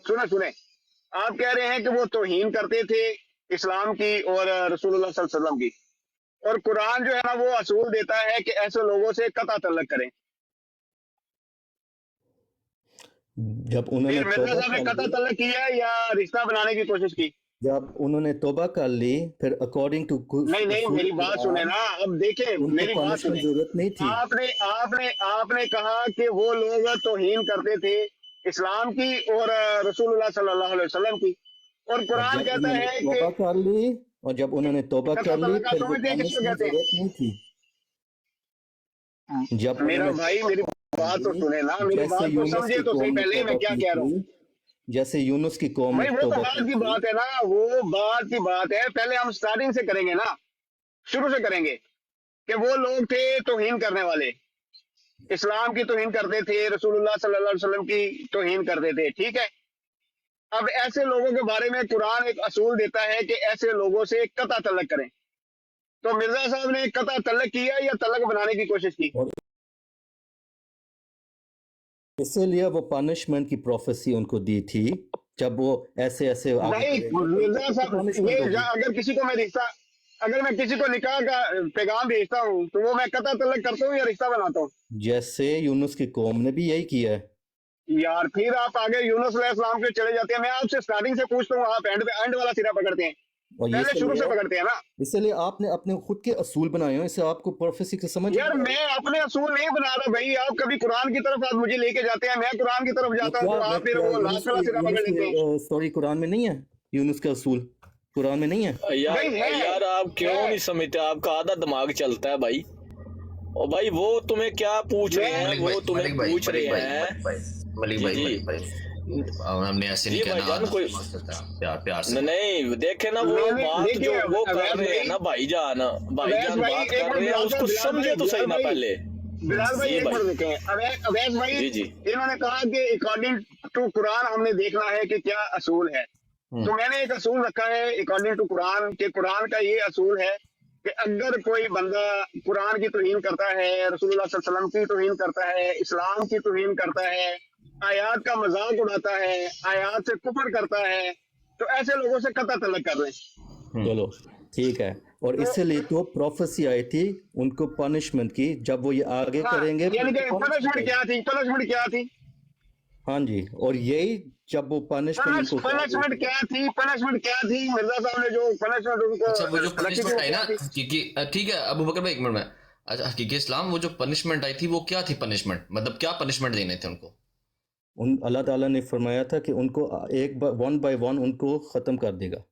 सुने सुने, आप कह रहे हैं कि वो तौहीन करते थे इस्लाम की और रसूलुल्लाह सल्लल्लाहु अलैहि वसल्लम की, और कुरान जो है ना वो असूल देता है कि ऐसे लोगों से कता तल्लक करें। जब उन्होंने फिर मिर्जा तौबा साहब ने कर कता ली, तल्लक किया या रिश्ता बनाने की कोशिश की? जब उन्होंने तौबा कर ली, फिर अकॉर्डिंग टू नहीं नहीं, उसूल मेरी बात सुने कुरान ना, अब देखें उनको मेरी बात पनिशमेंट सुने। जरूरत नहीं थी। आपने आपने आपने कहा कि वो लोग तौहीन करते थे इस्लाम की और रसूलुल्लाह सल्लल्लाहु अलैहि वसल्लम की, और और कुरान जब कहता उन्होंने है कि तौबा कर ली, और जब उन्होंने तौबा कता कर ली, तल्लक आप फिर वो समझते हैं किसको पनिशमेंट कहते जरूरत नहीं थी। जब हैं? मेरा उन्होंने भाई तौबा मेरी कर बात तो ली, सुने ना, मेरी जैसे बात तो यूनुस समझे की तो सही कौम ने पहले मैं तौबा क्या की कह रहा थी, हूँ। जैसे यूनुस की कौम ने भाई वो तो तौबा बात की की थी। बात है ना, वो बात की बात है, पहले हम स्टार्टिंग से करेंगे ना, शुरू से करेंगे कि वो लोग थे तौहीन करने वाले, इस्लाम की तौहीन करते थे, रसूलुल्लाह सल्लल्लाहु अलैहि वसल्लम की तौहीन करते थे, ठीक है। अब ऐसे लोगों के बारे में कुरान एक असूल देता है कि ऐसे लोगों से कता तल्लक करें। तो मिर्जा साहब ने कता तल्लक किया या तल्लक बनाने की कोशिश की? और इसीलिए वो पनिशमेंट की प्रोफेसी उनको दी थी, जब वो ऐसे ऐसे आगे भाई करेंगे तो मिर्जा उनको साहब, पनिशमेंट होगी। अगर किसी को मैं रिश्ता, अगर मैं किसी को निकाह का पैगाम भेजता हूँ तो वो मैं कता तल्लक करता हूँ या रिश्ता बनाता हूँ? जैसे यूनुस की कौम ने भी यही किया है। यार फिर आप आगे यूनुस अलैहिस्सलाम के चले जाते हैं। मैं आपसे स्टार्टिंग से पूछता हूँ, आप एंड वाला सिरा पकड़ते हैं, और ये पहले शुरू से पकड़ते हैं ना। इसलिए आपने अपने खुद के असूल बनाए हो, इससे आपको प्रोफेसी की समझ यार नहीं आई। मैं अपने असूल नहीं बना रहा भाई, आप कभी कुरान की तरफ आप मुझे लेके जाते हैं, मैं कुरान की तरफ जाता हूँ तो मैं आप फिर क्या वो लास्ट वाला सिरा पकड़ यूनुस लेते हैं। की स्टोरी कुरान में नहीं है? यूनुस का असूल कुरान में नहीं है? यार नहीं है, यार आप क्यों है। नहीं समझते? आपका आधा दिमाग चलता है भाई। और भाई वो तुम्हें क्या पूछ रहे हैं, मैं वो तुम्हें पूछ रहे हैं। मलिक जी भाई जी मलिक भाई हमने ऐसे नहीं जी कहना, भाईजान, कोई प्यार प्यार से नहीं देखे ना, वो मैंने बात जो देखिए वो कर अवैध रहे हैं भाई, ना भाईजान, अवैध भाई बात एक कर मिनट रहे हैं, बिलाल उसको भाई, समझे तो सही ना पहले। बिलाल भाई जी एक भाई मिनट देखें। अवैध भाई जी जी इन्होंने कहा कि अकॉर्डिंग टू कुरान हमने देखना है कि क्या असूल है। तो मैंने एक असूल रखा है अकॉर्डिंग टू कुरान, के कुरान का ये असूल है कि अगर कोई बंदा कुरान की तौहीन करता है, रसूलुल्लाह सल्लल्लाहु अलैहि वसल्लम की तौहीन करता है, इस्लाम की तौहीन करता है, आयात का मजाक उड़ाता है, आयात से कुफर करता है, तो ऐसे लोगों से कतई तल्लक कर लें। चलो ठीक है। और तो इसीलिए तो प्रोफेसी आई थी उनको पनिशमेंट की, जब वो ये आगे हाँ, करेंगे तो यानी कि उनको punishment पनिशमेंट क्या थी? पनिशमेंट क्या थी? हाँ जी, और यही जब वो पनिशमेंट उनको पनिशमेंट क्या थी? पनिशमेंट क्या थी? मिर्जा साहब ने जो पनिशमेंट उनको अच्छा वो जो रखी थी पनिशमेंट वो आई क्या ना थी? हकीकी, ठीक है अबू बकर भाई एक मिनट में, अच्छा हकीकी इस्लाम वो जो पनिशमेंट आई थी वो क्या थी? पनिशमेंट मतलब क्या पनिशमेंट देने थे उनको? अल्लाह ताला ने फरमाया था कि उनको एक वन बाय वन उनको ख़त्म कर देगा।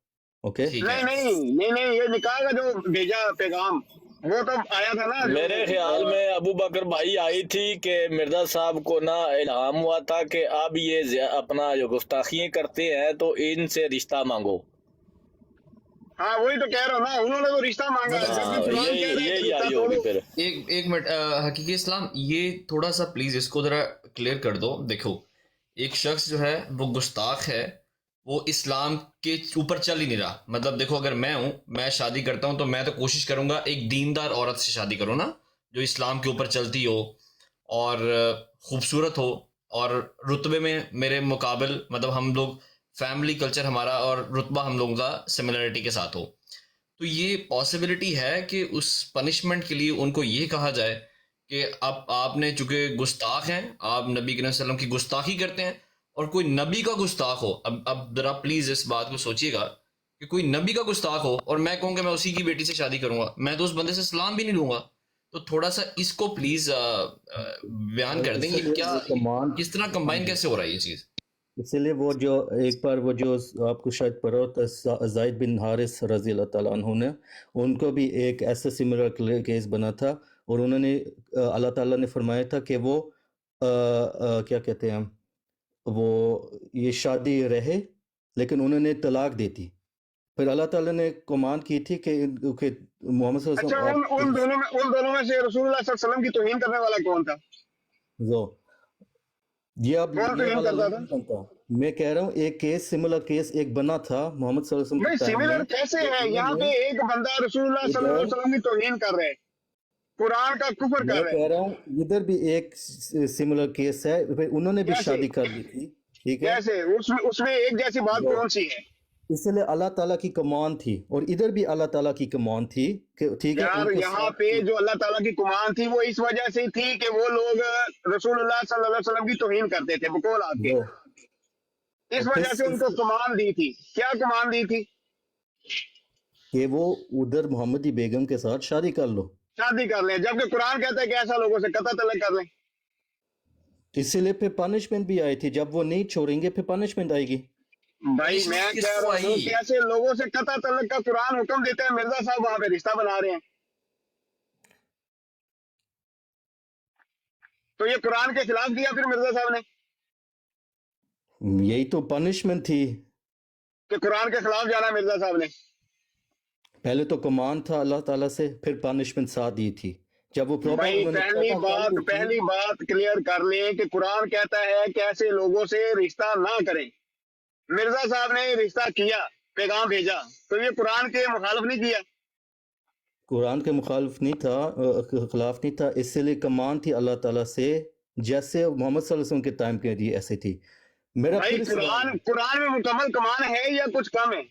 ओके, ठीक नहीं है नहीं नहीं नहीं, ये निकाह का जो भेजा पैगाम वो तो आया था ना, जो मेरे ख्याल में अबू बकर भाई आई थी कि मिर्जा साहब को ना इल्हाम हुआ था कि अब ये अपना जो गुस्ताखियां करते हैं तो इनसे रिश्ता मांगो। हाँ वही तो कह रहा हूँ ना, उन्होंने तो रिश्ता मांगा है, जबकि हाँ कुरान कह रहा है कि यही रिश्ता आई होगी तोड़ो। फिर। एक मिनट हकीकी इस्लाम ये थोड़ा सा प्लीज इसको जरा क्लियर कर दो। देखो एक शख्स जो है वो गुस्ताख है, वो इस्लाम के ऊपर चल ही नहीं रहा। मतलब देखो अगर मैं हूं, मैं शादी करता हूं तो मैं तो कोशिश करूंगा एक दीनदार औरत से शादी करूं ना, जो इस्लाम के ऊपर चलती हो और खूबसूरत हो और रुतबे में मेरे मुकाबिल, मतलब हम लोग फैमिली कल्चर हमारा और रुतबा हम लोगों का सिमिलरिटी के साथ हो। तो ये पॉसिबिलिटी है कि उस पनिशमेंट के लिए उनको ये कहा जाए कि अब आपने चूंकि गुस्ताख हैं, आप नबी करीम सल्लल्लाहु अलैहि वसल्लम की गुस्ताखी करते हैं, और कोई नबी का गुस्ताख हो, अब जरा प्लीज इस बात को सोचिएगा कि कोई नबी का गुस्ताख हो और मैं कहूँ कि मैं उसी की बेटी से शादी करूंगा, मैं तो उस बंदे से सलाम भी नहीं लूंगा। तो थोड़ा सा इसको प्लीज बयान कर दें, ये क्या कमांड किस तरह कंबाइन कैसे हो रहा है ये चीज? इसीलिए वो जो एक बार वो जो आपको शायद पढ़ा होता ज़ायद बिन हारिस रज़ी अल्लाह ताला अन्हु ने, उनको भी एक ऐसा सिमिलर केस बना था, और उन्होंने अल्लाह ताला ने फरमाया था कि वो क्या कहते हैं, वो ये शादी रहे लेकिन उन्होंने तलाक दी थी। फिर अल्लाह ताला ने कमांड की थी कि मोहम्मद सल्लल्लाहु अच्छा, अलैहि वसल्लम उन दोनों में से रसूलुल्लाह सल्लल्लाहु अलैहि वसल्लम की तौहीन करने वाला कौन था? जो ये अब कौन ये तौहीन वाला करता नहीं था? बनता। मैं कह रहा हूँ एक केस सिमिलर केस एक बना था मोहम्मद सल्लल्लाहु अलैहि भाई वसल्लम के टाइम सिमिलर में, कैसे कि है? यहाँ पे उन्होंने एक बंदा रसूलुल्लाह सल्लल्लाहु अलैहि इधर, वसल्लम की तौहीन कर रहे हैं, कुरान का कुफर कर मैं रहे हैं। कह रहा हूँ इधर भी एक सिमिलर केस है, फिर उन्होंने भी कैसे? शादी कर ली थी। ठीक है। कैसे उसमें एक जैसी बात वो कौन सी है इसलिए अल्लाह ताला की कमान थी, और इधर भी अल्लाह ताला की कमान थी कि ठीक है, यार? उनको यहाँ साथ पे जो अल्लाह ताला की कमान थी वो इस वजह से थी कि वो लोग रसूलुल्लाह सल्लल्लाहु अलैहि वसल्लम की तौहीन करते थे बकौल आपके, वो इस और फिर वजह से उनको कमान दी थी। क्या कमान दी थी? कि वो उधर मोहम्मदी बेगम के साथ शादी कर लो, शादी कर लें, जबकि कुरान कहता है कि ऐसा लोगों से कतई तलक कर लें। इसीलिए फिर पनिशमेंट भी आई थी। जब वो नहीं छोड़ेंगे फिर पनिशमेंट आएगी। भाई मैं पनिशमेंट कह किसको रहा हूँ आई? कि ऐसे लोगों से कतई तलक का कुरान हुक्म देता है, मिर्जा साहब वहां पे रिश्ता बना रहे हैं, तो ये कुरान के खिलाफ किया फिर मिर्जा साहब ने, यही तो पनिशमेंट थी। कि कुरान के खिलाफ जाना है मिर्जा साहब ने। पहले तो कमांड था अल्लाह ताला से, फिर पनिशमेंट साथ दी थी। जब वो प्रॉपर भाई उन्होंने पहली बात क्लियर कर लें कि कुरान कहता है कि ऐसे लोगों से रिश्ता ना करें। मिर्जा साहब ने रिश्ता किया, पैगाम भेजा, तो ये कुरान के मुखालिफ नहीं किया? कुरान के मुखालिफ नहीं था, खिलाफ नहीं था। इसलिए कमान थी अल्लाह ताला से, जैसे मोहम्मद सल्लल्लाहु अलैहि वसल्लम के टाइम के लिए ऐसे थी। मेरा भाई फिर सवाल है, कुरान में मुकम्मल कमान है या कुछ कम है?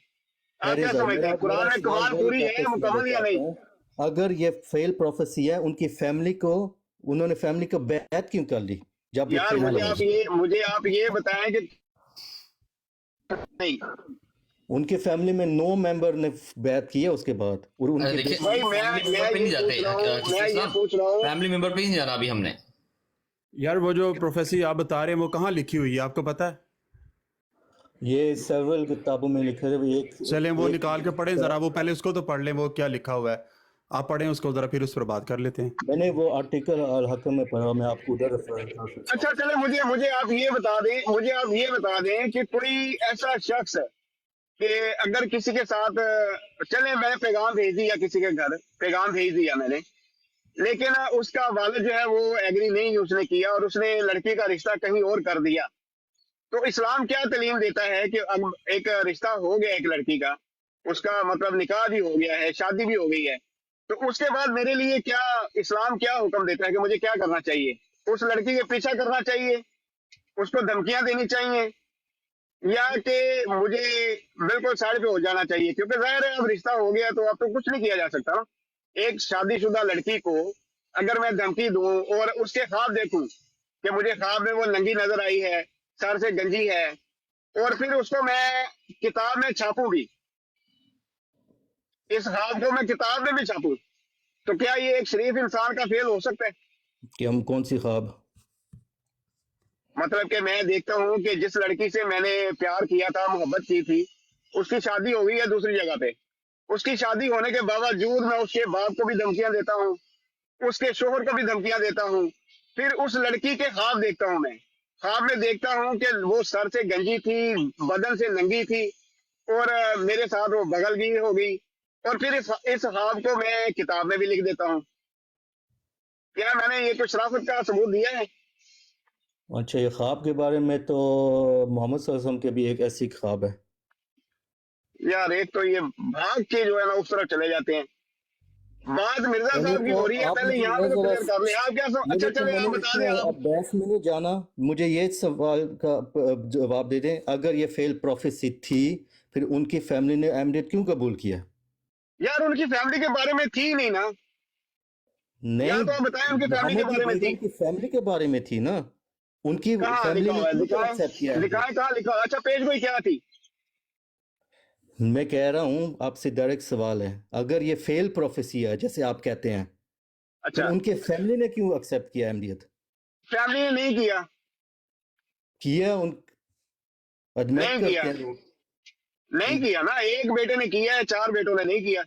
आप अरे क्या साहब, समझते हैं, कुरान में सवाल कमान वही पूरी है वापस मैं मुकम्मल या लेके नहीं? आता हूँ। अगर ये फेल प्रोफेसी है, उनकी फैमिली को, उन्होंने फैमिली को बैत क्यों कर ली जब ये यार फेल मुझे आप ये बताएं कि नहीं। उनके फैमिली में 9 मेंबर ने बैत की है उसके बाद, और अरे उनके देखिए, भाई फैमिली मेंबर पे नहीं जाते मैं ये पूछ रहा हूँ फैमिली मेंबर पे नहीं जाना अभी हमने। यार वो जो प्रोफेसी आप बता रहे हैं वो कहाँ लिखी हुई है, आपको पता है? ये सेवरल किताबों में लिखे थे। एक चलें वो एक- निकाल के पढ़ें जरा, वो पहले उसको तो पढ़ लें वो क्या लिखा हुआ है। आप पढ़ें उसको जरा, फिर उस पर बात कर लेते हैं। मैंने वो आर्टिकल अल हकम में पढ़ा, मैं आपको उधर रेफर कर सकता अच्छा चले मुझे आप ये बता दें कि कोई ऐसा शख्स है कि अगर किसी के साथ चले, मैंने पैगाम भेज दिया किसी के घर, पैगाम भेज दिया मैंने, लेकिन उसका वालिद जो है वो एग्री नहीं उसने किया और उसने लड़की का रिश्ता कहीं और कर दिया, तो इस्लाम क्या तालीम देता है कि अब एक रिश्ता हो गया एक लड़की का, उसका मतलब निकाह भी हो गया है, शादी भी हो गई है, तो उसके बाद मेरे लिए क्या इस्लाम क्या हुक्म देता है कि मुझे क्या करना चाहिए? उस लड़की के पीछा करना चाहिए, उसको धमकियां देनी चाहिए, या कि मुझे बिल्कुल साइड पे हो जाना चाहिए? क्योंकि जाहिर है अब रिश्ता हो गया तो अब तो कुछ नहीं किया जा सकता ना। एक शादीशुदा लड़की को अगर मैं धमकी दूं और उसके ख्वाब देखूं कि मुझे ख्वाब में वो नंगी नजर आई है, सर से गंजी है, और फिर उसको मैं किताब में छापूं भी, इस ख्वाब को मैं किताब में भी छापूं, तो क्या ये एक शरीफ इंसान का फेल हो सकता है? कि हम कौन सी ख्वाब? मतलब कि मैं देखता हूँ कि जिस लड़की से मैंने प्यार किया था, मोहब्बत की थी, उसकी शादी हो गई है दूसरी जगह पे, उसकी शादी होने के बावजूद मैं उसके बाप को भी धमकियां देता हूँ, उसके शोहर को भी धमकियां देता हूँ, फिर उस लड़की के ख्वाब देखता हूँ, मैं ख्वाब में देखता हूँ कि वो सर से गंजी थी, बदन से नंगी थी, और मेरे साथ वो बगल गई हो गई, और फिर इस ख्वाब को मैं किताब में भी लिख देता हूँ। क्या मैंने ये कुछ शराफत का सबूत दिया है? अच्छा, ये ख्वाब के बारे में तो मोहम्मद सल्लल्लाहु अलैहि वसल्लम के भी एक ऐसी ख्वाब है। यार एक तो ये भाग के जो है ना उस तरफ चले जाते हैं, बात मिर्जा चलिए साहब की तो हो रही है, आप पहले मुझे यहाँ ये पे तो जरा क्लियर कर लें। आप क्या अच्छा चले आप बता दें अब आप। बहस में नहीं जाना, मुझे ये सवाल का जवाब दे दें, अगर ये फेल प्रोफेसी थी फिर उनकी फैमिली ने एमडेट क्यों कबूल किया? यार उनकी फैमिली के बारे में थी नहीं ना, या नहीं, तो आप बताएं उनकी फैमिली के मोहम्मदी बारे में थी। बेगम की फैमिली के बारे में थी ना, उनकी कहाँ फैमिली लिखा ने हुआ है? क्यों एक्सेप्ट किया दिखाएं है? दिखाएं, कहाँ लिखा हुआ है? अच्छा पेज कोई क्या थी? मैं कह रहा हूँ आपसे डायरेक्ट सवाल है, अगर ये फेल प्रोफेसी है जैसे आप कहते हैं, फिर अच्छा उनके फैमिली ने क्यों एक्सेप्ट किया एमडीएत? फैमिली ने नहीं किया, किया, उन एडमिट नहीं करते किया, हैं लोग। नहीं किया ना, एक बेटे ने किया है, 4 बेटों ने नहीं किया।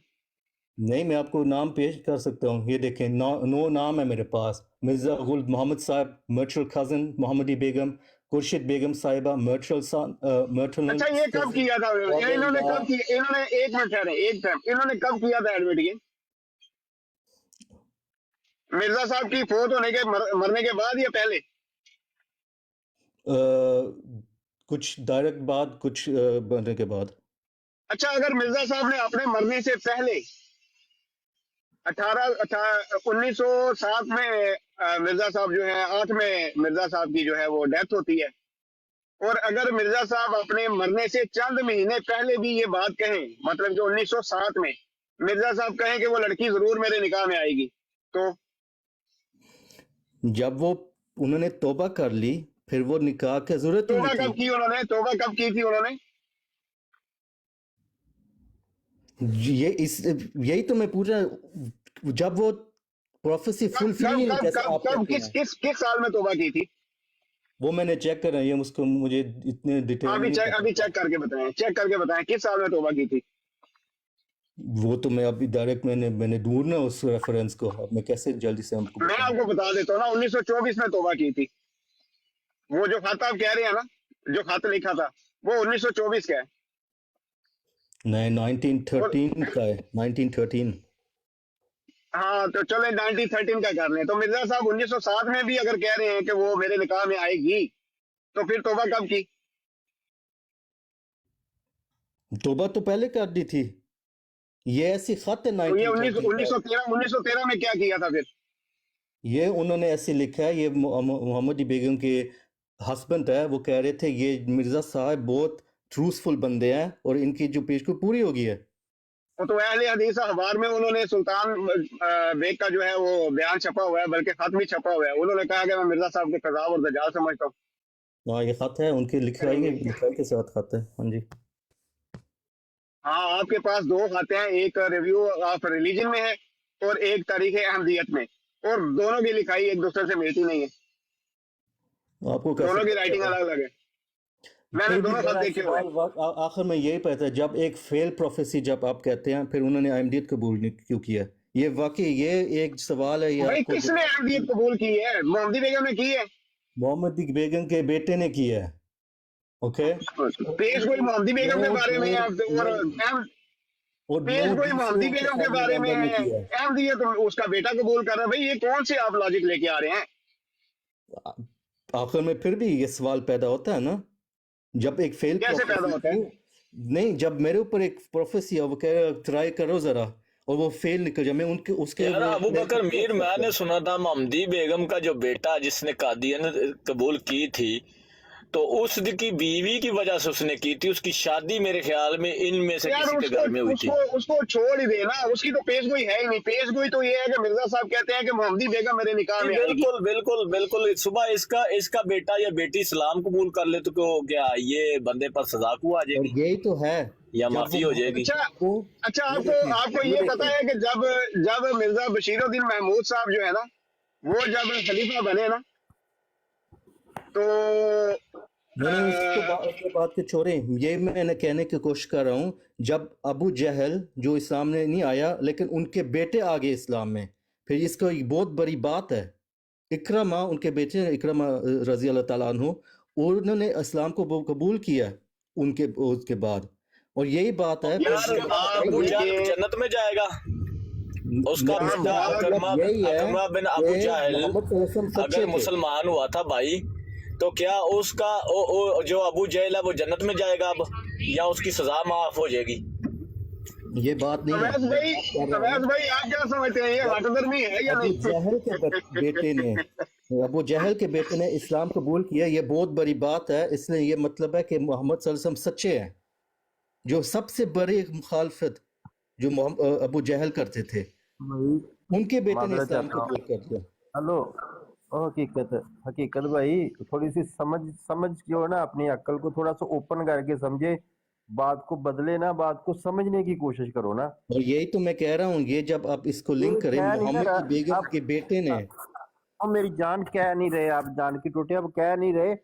नहीं, मैं आपको नाम पेश कर सकता हूँ, ये देखें, 9 नाम है मेरे पास। मिर्जा गुल मोहम्मद साहब, मर्चल कजन मोहम्मदी बेगम, खुर्शीद बेगम साहिबा, मर्चल अच्छा ये कब किया था इन्होंने, कब किया इन्होंने? एक मिनट ठहरे, एक टाइम, इन्होंने कब किया था एडमिट ये? मिर्जा साहब की फौत होने के मरने के बाद या पहले? कुछ डायरेक्ट बाद, कुछ बनने के बाद। अच्छा अगर मिर्जा साहब ने अपने मरने से पहले 1907 में मिर्जा साहब जो है 8 में मिर्जा साहब की जो है वो डेथ होती है, اور اگر مرزا صاحب اپنے مرنے سے چند مہینے پہلے بھی یہ بات کہیں, مطلب جو 1907 میں مرزا صاحب کہیں کہ وہ لڑکی ضرور میرے نکاح میں آئے گی, تو جب وہ انہوں نے توبہ کر لی پھر وہ نکاح کی ضرورت ہی توبہ نہیں کب کی انہوں نے, توبہ کب کی تھی انہوں نے؟ تھی. یہی تو میں پوچھ رہا ہوں, جب وہ پروفیسی فلفل نہیں ہوئی جیسے آپ کہتے ہیں. کس سال میں توبہ کی تھی؟ وہ میں نے چیک کرنا ہے, اس کو مجھے اتنے ڈیٹیل ابھی چیک کر کے بتائیں کس سال میں توبہ کی تھی. وہ تو میں ابھی ڈائریکٹ میں نے ڈھونڈنا اس ریفرنس کو, اب میں کیسے جلدی سے ہم کو میں آپ کو بتا دیتا ہوں نا, 1924 میں توبہ کی تھی. وہ جو خط آپ کہہ رہے ہیں نا, جو خط لکھا تھا وہ 1924 کا ہے. نہیں 1913 کا ہے, 1913. ہاں تو چلیں 1913 کا کر لیں. تو مرزا صاحب 1907 میں بھی اگر کہہ رہے ہیں کہ وہ میرے نکاح میں آئے گی, تو پھر توبہ کب کی؟ توبہ تو پہلے کر دی تھی. یہ ایسی خط ہے تو یہ 1913 1913 میں کیا کیا تھا پھر؟ یہ انہوں نے ایسے لکھا ہے, یہ محمدی بیگم کے ہسبینڈ ہے, وہ کہہ رہے تھے یہ مرزا صاحب بہت ٹروسفل بندے ہیں اور ان کی جو پیشگوئی پوری ہو گئی ہے. تو اہل حدیث اخبار میں انہوں نے سلطان بیگ کا جو ہے وہ بیان چھپا ہوا ہے, بلکہ خط بھی چھپا ہوا ہے. انہوں نے کہا کہ میں مرزا صاحب کے قضاء اور دجال سمجھتا ہوں. ہاں یہ خط ہے ان کی لکھائی کے ساتھ خط ہے. ہاں جی ہاں آپ کے پاس دو خط ہیں, ایک ریویو آف ریلیجن میں ہے اور ایک تاریخ احمدیت میں, اور دونوں کی لکھائی ایک دوسرے سے ملتی نہیں ہے, آپ کو دونوں کی رائٹنگ الگ الگ ہے. میں نے دونوں خط دیکھے ہوئے. آخر میں یہی پتا ہے, جب ایک فیل پروفیسی جب آپ کہتے ہیں پھر انہوں نے احمدیت قبول کیوں کیا؟ یہ واقعی یہ ایک سوال ہے. بھائی کس نے احمدیت قبول کی ہے؟ محمدی بیگم نے کی ہے. محمدی بیگم کے بیٹے نے کی ہے. اوکے, پیش گوئی محمدی بیگم کے بارے میں ہے, اور پیش گوئی محمدی بیگم کے بارے میں ہے, احمدیت اس کا بیٹا قبول کر رہا ہے. بھائی یہ کون سے آپ لاجک لے کے آ رہے ہیں؟ آخر میں پھر بھی یہ سوال پیدا ہوتا ہے نا, جب ایک فیل کیسے پیدا ہوتا ہے؟ نہیں, جب میرے اوپر ایک پروفیسی ہے, وہ کہہ رہا ٹرائی کرو ذرا, اور وہ فیل نکل جائے, میں ان کے اس کے ابو بکر میر, میں نے سنا تھا محمدی بیگم کا جو بیٹا جس نے قادیانیت قبول کی تھی, تو اس کی بیوی کی وجہ سے اس نے کی تھی. اس کی شادی میرے خیال میں ان میں سے کسی کے گھر میں ہوئی تھی. اس کو چھوڑ ہی دینا, اس کی تو پیش گوئی ہے ہی نہیں. پیش گوئی تو یہ ہے کہ مرزا صاحب کہتے ہیں کہ محمدی بیگم میرے نکاح میں آئے گی. بالکل صبح اس کا بیٹا یا بیٹی اسلام قبول کر لے تو کیا یہ بندے پر سزا کو آ جائے گی, یہی تو ہے, یا معافی ہو جائے گی. اچھا آپ کو یہ پتا ہے کہ جب مرزا بشیر الدین محمود صاحب جو ہے نا, وہ جب خلیفہ بنے نا, تو اس بات کو چھوڑیں, یہ میں نے کہنے کی کوشش کر رہا ہوں, جب ابو جہل جو اسلام میں نہیں آیا لیکن ان کے بیٹے آ گئے اسلام میں, پھر اس کو ایک بہت بڑی بات ہے. اکرمہ, ان کے بیٹے اکرمہ رضی اللہ تعالیٰ عنہ, انہوں نے اسلام کو قبول کیا اس کے بعد, اور یہی بات ہے. ابو جہل جنت میں جائے گا, اس کا بیٹا اکرمہ بن ابو جہل اگر مسلمان ہوا تھا بھائی, تو کیا اس کا جو ابو جہل ہے وہ جنت میں جائے گا اب, یا اس کی سزا معاف ہو جائے گی؟ یہ بات نہیں ہے. فیض بھائی آپ کیا سمجھتے ہیں, یہ ہٹ درمی ہے یا نہیں؟ ابو جہل کے بیٹے نے اسلام قبول کیا, یہ بہت بڑی بات ہے. اس لیے یہ مطلب ہے کہ محمد صلی اللہ علیہ وسلم سچے ہیں. جو سب سے بڑی مخالفت جو ابو جہل کرتے تھے, ان کے بیٹے نے اسلام قبول کر دیا. ہلو, حقیقت بھائی تھوڑی سی سمجھ جو ہے نا, اپنی عقل کو تھوڑا سا اوپن کر کے سمجھے, بات کو بدلے نا, بات کو سمجھنے کی کوشش کرو نا. اور یہی تو میں کہہ رہا ہوں, یہ جب آپ اس کو لنک کریں محمد کی بیگم کے بیٹے نے, میری جان کہہ نہیں رہے, آپ جان کی ٹوٹے آپ کہہ نہیں رہے,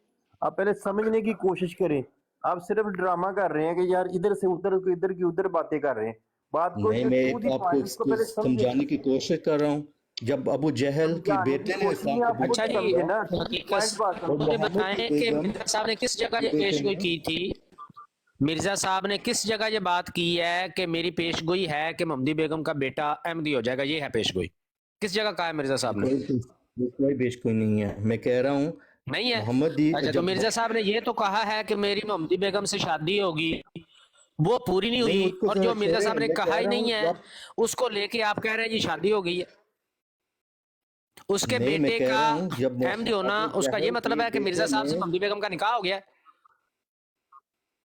آپ پہلے سمجھنے کی کوشش کریں. آپ صرف ڈرامہ کر رہے ہیں کہ یار ادھر سے ادھر کی ادھر باتیں کر رہے ہیں. بات کو میں آپ کو سمجھانے کی کوشش کر رہا ہوں. جب ابو جہل کی بیٹے نے اسلام قبول اچھا جی, مجھے بتائیں کہ مرزا صاحب نے کس جگہ یہ پیش گوئی کی تھی, مرزا صاحب نے کس جگہ یہ بات کی ہے کہ میری پیش گوئی ہے کہ محمدی بیگم کا بیٹا احمدی ہو جائے گا, یہ ہے پیش گوئی, کس جگہ کہا ہے مرزا صاحب نے؟ کوئی پیش گوئی نہیں ہے, میں کہہ رہا ہوں نہیں ہے. محمدی, اچھا تو مرزا صاحب نے یہ تو کہا ہے کہ میری محمدی بیگم سے شادی ہوگی, وہ پوری نہیں ہوئی, اور جو مرزا صاحب نے کہا ہی نہیں ہے اس کو لے کے آپ کہہ رہے ہیں جی شادی ہو گئی ہے. اس کے بیٹے کا احمدی ہونا, اس کا یہ مطلب ہے کہ مرزا صاحب سے محمدی بیگم کا نکاح ہو گیا.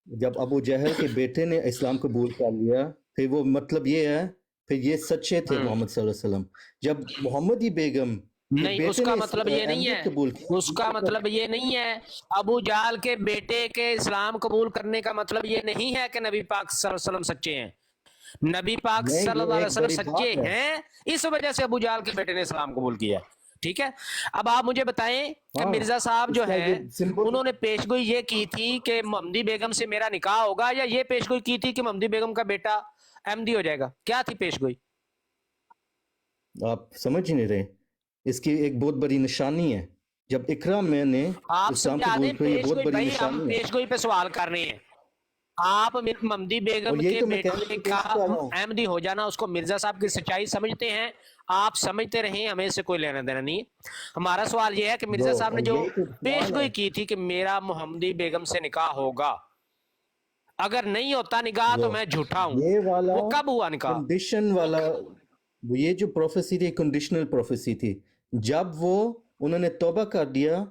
जब अबू जहल के बेटे ने इस्लाम कबूल कर लिया, फिर वो मतलब ये है, फिर ये सच्चे थे मोहम्मद सल्लल्लाहु अलैहि वसल्लम। जब मोहम्मदी बेगम के नहीं, बेटे उसका ने मतलब ये नहीं अहमियत है, कबूल की, उसका मतलब ये नहीं है, अबू जाल के बेटे के इस्लाम कबूल करने का मतलब ये नहीं है कि नबी पाक सल्लल्लाहु अलैहि वसल्लम सच्चे हैं। नबी पाक नहीं, ये सल्लल्लाहु अलैहि एक वसल्लम बड़ी सच्चे बात है। हैं, इस वजह से अबू जाल के बेटे ने इस्लाम कबूल किया। ठीक है, अब आप मुझे बताएं कि हाँ, मिर्जा साहब जो इसका है ये सिंपल उन्होंने पेशगोई ये की थी कि मोहम्मदी बेगम से मेरा निकाह होगा, या ये पेशगोई की थी कि मोहम्मदी बेगम का बेटा अहमदी हो जाएगा? क्या थी पेशगोई? आप समझ ही नहीं रहे। इसकी एक बहुत बड़ी निशानी है, जब इकरा में ने आप इस्लाम समझा कबूल दें किया, ये बहुत पेशगोई। बड़ी भाई हम निशानी है। पेशगोई पे सवाल कर रहे हैं, आप मोहम्मदी बेगम और यही के तो मैं कहने बेटे की का कोशिश कर रहा हूँ। अहमदी हो जाना, उसको मिर्जा साहब की सच्चाई समझते हैं, आप समझते रहें, हमें इससे कोई लेना देना नहीं है। हमारा सवाल यह है कि मिर्जा ब्रो, साहब ने और जो यही तो सवाल पेशगोई है। की थी कि मेरा मोहम्मदी बेगम से निकाह होगा, अगर नहीं होता निकाह तो ब्रो, मैं झूठा हूं। ये वाला वो कब हुआ निकाह? कंडीशन वाला, ये जो प्रोफेसी थी, कंडीशनल प्रोफेसी थी। जब वो उन्होंने तौबा कर दिया,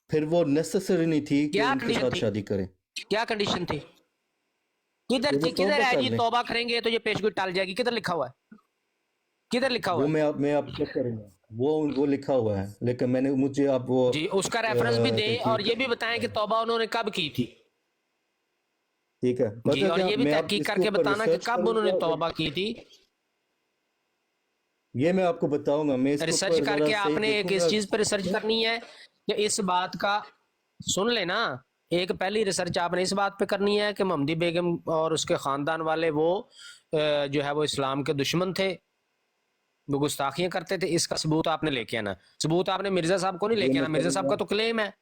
फिर वो नेसेसरी नहीं थी कि क्या उनके कंडीशन साथ थी? शादी करें। क्या कंडीशन थी? किधर कि वो थी? किधर तौबा है कर जी लें। तौबा करेंगे तो ये पेशगोई टल जाएगी? किधर लिखा हुआ है? किधर लिखा हुआ वो है? मैं आप चेक करूंगा, वो लिखा हुआ है, लेकिन मैंने मुझे आप वो जी उसका रेफरेंस भी दें, और ये भी बताएं कि तौबा उन्होंने कब की थी। ठीक है, जी, पता और क्या, ये भी मैं आप तहकीक इसके करके ऊपर बताना कि रिसर्च कब उन्होंने करूंगा, तौबा की थी। ये मैं आपको बताऊंगा। मैं इसके रिसर्च ऊपर जरा करके सही आपने एक इस देखूंगा। चीज पर रिसर्च करनी है कि इस बात का, सुन लेना, एक पहली रिसर्च आपने इस बात पे करनी है कि मोहम्मदी बेगम और उसके खानदान वाले वो जो है वो इस्लाम के दुश्मन थे, वो गुस्ताखियां करते थे। इसका सबूत आपने लेके आना। सबूत आपने मिर्जा साहब को नहीं ये लेके मैं आना, मिर्जा साहब करूंगा। का तो क्लेम है,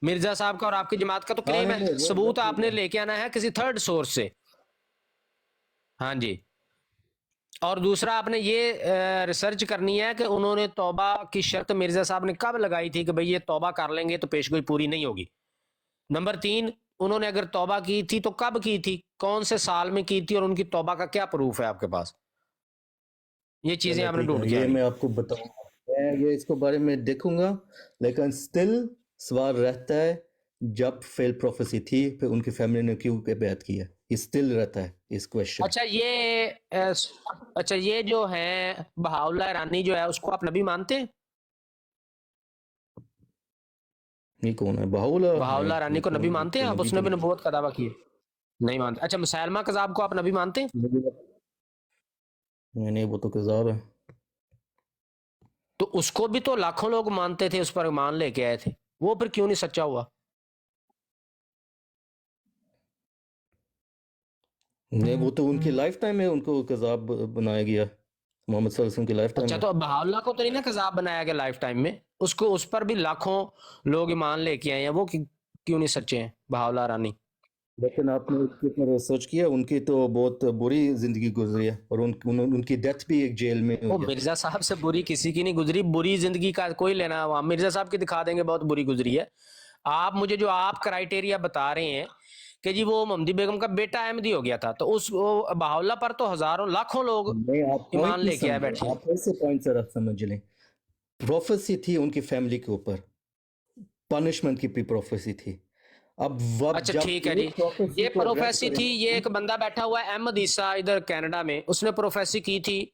मिर्जा साहब का और आपकी जमात का तो हाँ क्लेम है, है। वो सबूत ठीक आपने है। लेके आना है किसी थर्ड सोर्स से। हाँ जी, और दूसरा आपने ये रिसर्च करनी है कि उन्होंने तौबा की शर्त मिर्जा साहब ने कब लगाई थी कि भाई ये तौबा कर लेंगे तो पेशगोई पूरी नहीं होगी। नंबर 3, उन्होंने अगर तौबा की थी तो कब की थी, कौन से साल में की थी, और उनकी तौबा का क्या प्रूफ है आपके पास? ये चीजें चलो आपने ठीक है, ढूंढ के ये आनी। मैं आपको बताऊंगा, मैं ये इसको बारे में देखूंगा। लेकिन स्टिल सवाल रहता है, जब फेल प्रोफेसी थी फिर उनकी फैमिली ने क्यों पे बैत किया, ये स्टिल रहता है इस क्वेश्चन। अच्छा ये जो है बहाउल्लाह ईरानी जो है उसको आप नबी मानते हैं? ये कौन है बहाउल्लाह? बहाउल्लाह नहीं, ईरानी ये को नबी कौन, मानते हैं कोई आप? नबी उसने तो भी नहीं। नबूवत का दावा किया? नहीं मानते। अच्छा मुसैलमा कज़ाब को आप नबी मानते हैं? नहीं, वो तो कज़ाब है। तो उसको भी तो लाखों लोग मानते थे, उस पर ईमान लेके आए थे, वो फिर क्यों नहीं सच्चा हुआ? नहीं, वो तो उनकी लाइफ टाइम में उनको कज़ाब बनाया गया, मोहम्मद सल्लल्लाहु अलैहि वसल्लम की लाइफ टाइम अच्छा में। तो बहाउल्लाह को तो नहीं ना कज़ाब बनाया गया लाइफ टाइम में? उसको, उस पर भी लाखों लोग ईमान लेके आए हैं, वो क्यों नहीं सच्चे हैं बहाउल्लाह ईरानी? लेकिन आपने उसके ऊपर रिसर्च किया, उनकी तो बहुत बुरी जिंदगी गुजरी है, और उनकी डेथ भी एक जेल में वो हुई है। मिर्जा साहब से बुरी किसी की नहीं गुजरी, बुरी जिंदगी का कोई लेना, हम मिर्जा साहब की दिखा देंगे बहुत बुरी गुजरी है। आप मुझे जो आप क्राइटेरिया बता रहे हैं कि जी वो मोहम्मदी बेगम का बेटा अहमदी हो गया था, तो उस बहाउल्लाह पर तो हजारों लाखों लोग नहीं, आप ईमान पॉइंट नहीं लेके आए समझे, बैठे। आप ऐसे पॉइंट जरा समझ लें। प्रोफेसी थी उनकी फैमिली के ऊपर, पनिशमेंट की भी प्रोफेसी थी। अब अच्छा जब ठीक है जी, एक प्रोफेसी ये को रद्द प्रोफेसी थी, ये करें, एक बंदा बैठा हुआ है अहमद ईसा इधर कनाडा में, उसने प्रोफेसी की थी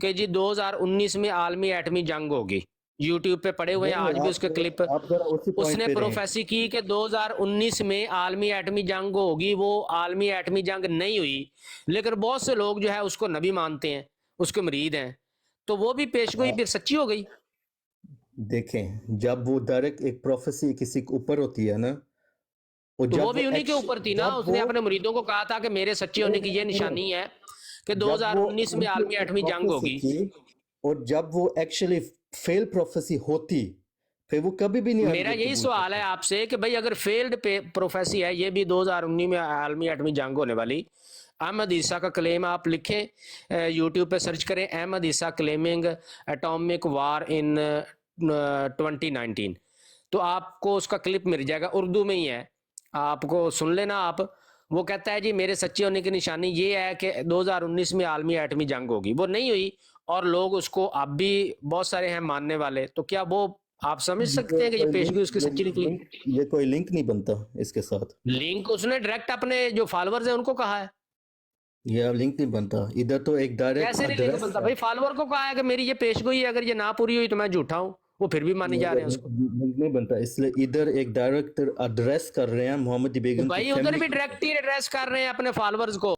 कि जी 2019 में आलमी एटमी जंग होगी। यूट्यूब पे पड़े हुए हैं आज भी उसके क्लिप। आप जरा उसी पॉइंट उसने पे रहें। प्रोफेसी की कि 2019 में आलमी एटमी जंग होगी, वो आलमी एटमी जंग नहीं हुई, लेकिन बहुत से लोग जो है उसको नबी मानते हैं, उसके मुरीद हैं, तो वो भी पेशगोई फिर सच्ची हो गई। देखें, जब वो डायरेक्ट एक प्रोफेसी किसी के ऊपर होती है ना, और तो जब वो भी उन्हीं के ऊपर थी ना, जब उसने वो अपने मुरीदों को कहा था कि मेरे सच्चे होने की ये निशानी है कि जब वो 2019 में उनकी आलमी एटमी जंग prophecy होगी। थी, और जब वो एक्चुअली फेल प्रोफेसी होती, फिर वो कभी भी नहीं मेरा आगे यही कबूल सवाल है करते। आपसे कि भाई अगर फेल्ड प्रोफेसी है, ये भी 2019 में आलमी एटमी जंग होने वाली, अहमद ईसा का क्लेम आप लिखें, यूट्यूब पे सर्च करें अहमद ईसा क्लेमिंग एटॉमिक वार इन 2019, तो आपको उसका क्लिप मिल जाएगा, उर्दू में ही है, आपको सुन लेना आप। वो कहता है जी मेरे सच्चे होने की निशानी ये है कि 2019 में आलमी एटमी जंग होगी, वो नहीं हुई, और लोग उसको अब भी बहुत सारे हैं मानने वाले, तो क्या वो आप समझ सकते हैं कि ये पेशगोई उसकी सच्ची निकली। ये कोई लिंक नहीं बनता इसके साथ। लिंक उसने डायरेक्ट अपने जो फॉलोअर्स हैं उनको कहा है। ये लिंक नहीं बनता, इधर तो एक डायरेक्ट कैसे नहीं लिंक बनता भाई? फॉलोअर को कहा है कि मेरी ये पेशगोई है, अगर ये ना पूरी हुई तो मैं झूठा हूँ, वो फिर भी माने जा रहे हैं उसको। लिंक नहीं बनता, इसलिए इधर एक डायरेक्ट एड्रेस कर रहे हैं मोहम्मदी बेगम तो भाई उधर भी डायरेक्ट ही एड्रेस कर रहे हैं अपने फॉलोअर्स को।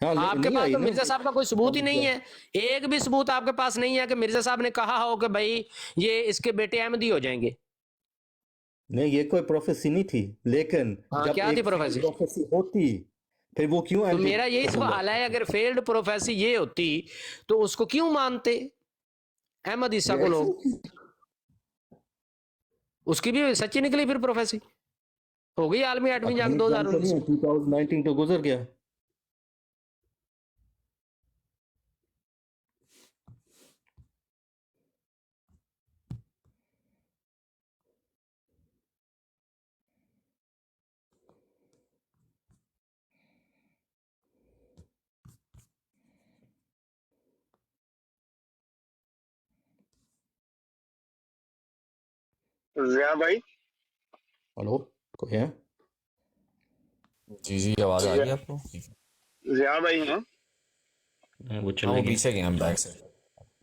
हाँ, आपके पास तो मिर्जा साहब का कोई सबूत ही नहीं है, एक भी सबूत आपके पास नहीं है कि मिर्जा साहब ने कहा हो कि भाई ये इसके बेटे अहमदी हो जाएंगे। नहीं, ये कोई प्रोफेसी नहीं थी, लेकिन जब क्या थी प्रोफेसी होती फिर वो क्यों तो मेरा यही सवाल है, अगर फेल्ड प्रोफेसी ये होती तो उसको क्यों मानते अहमद ईसा को लोग? उसकी भी सच्ची निकली फिर प्रोफेसी, हो गई आलमी आठवीं जंग 2019 तो गुजर गया। जिया भाई, हेलो, कोई है? जी जी, आवाज आ रही है आपको? जिया भाई हैं? वो वो चले गए। पीछे गए हम बैक से।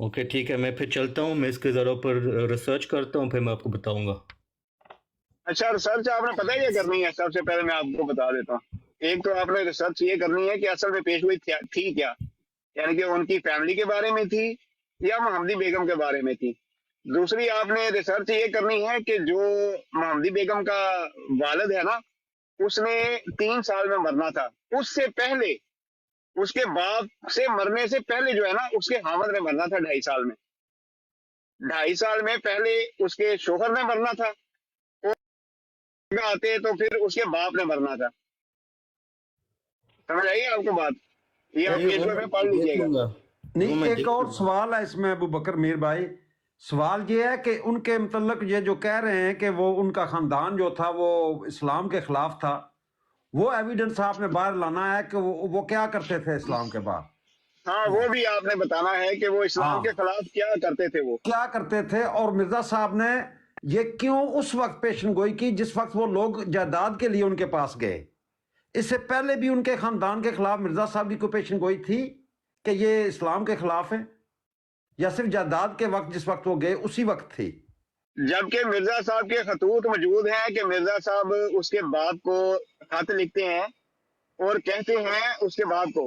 ओके ठीक है, मैं फिर चलता हूँ, मैं इसके ज़रा पर रिसर्च करता हूँ, फिर मैं आपको बताऊंगा। अच्छा, रिसर्च आपने पता है क्या करनी है? सबसे पहले मैं आपको बता देता हूँ। एक तो आपने रिसर्च ये करनी है कि असल में पेशगोई थी क्या, यानी कि उनकी फैमिली के बारे में थी या मोहम्मदी बेगम के बारे में थी। दूसरी आपने रिसर्च ये करनी है कि जो मोहम्मदी बेगम का वालिद है ना, उसने 3 साल में मरना था, उससे पहले उसके बाप से मरने से पहले जो है ना, उसके हामिद ने मरना था 2.5 साल में। 2.5 साल में पहले उसके शोहर ने मरना था, और आते तो फिर उसके बाप ने मरना था। समझ आई आपको बात? ये आप पेशवे में पढ़ लीजिएगा। नहीं, एक और सवाल है इसमें अबू बकर मीर भाई। सवाल ये है कि उनके मतलब ये जो कह रहे हैं कि वो उनका खानदान जो था वो इस्लाम के खिलाफ था, वो एविडेंस आपने बाहर लाना है कि वो क्या करते थे इस्लाम के बाद। हाँ, वो भी आपने बताना है कि वो इस्लाम के खिलाफ क्या करते थे, वो क्या करते थे, और मिर्जा साहब ने ये क्यों उस वक्त पेशन गोई की जिस वक्त वो लोग जायदाद के लिए उनके पास गए। इससे पहले भी उनके खानदान के खिलाफ मिर्जा साहब की कोई पेशन गोई थी कि ये इस्लाम के खिलाफ है, या सिर्फ जायदाद के वक्त जिस वक्त वो गए उसी वक्त थी? जबकि मिर्जा साहब के खतूत मौजूद हैं कि मिर्जा साहब उसके बाप को खत लिखते हैं और कहते हैं उसके बाप को,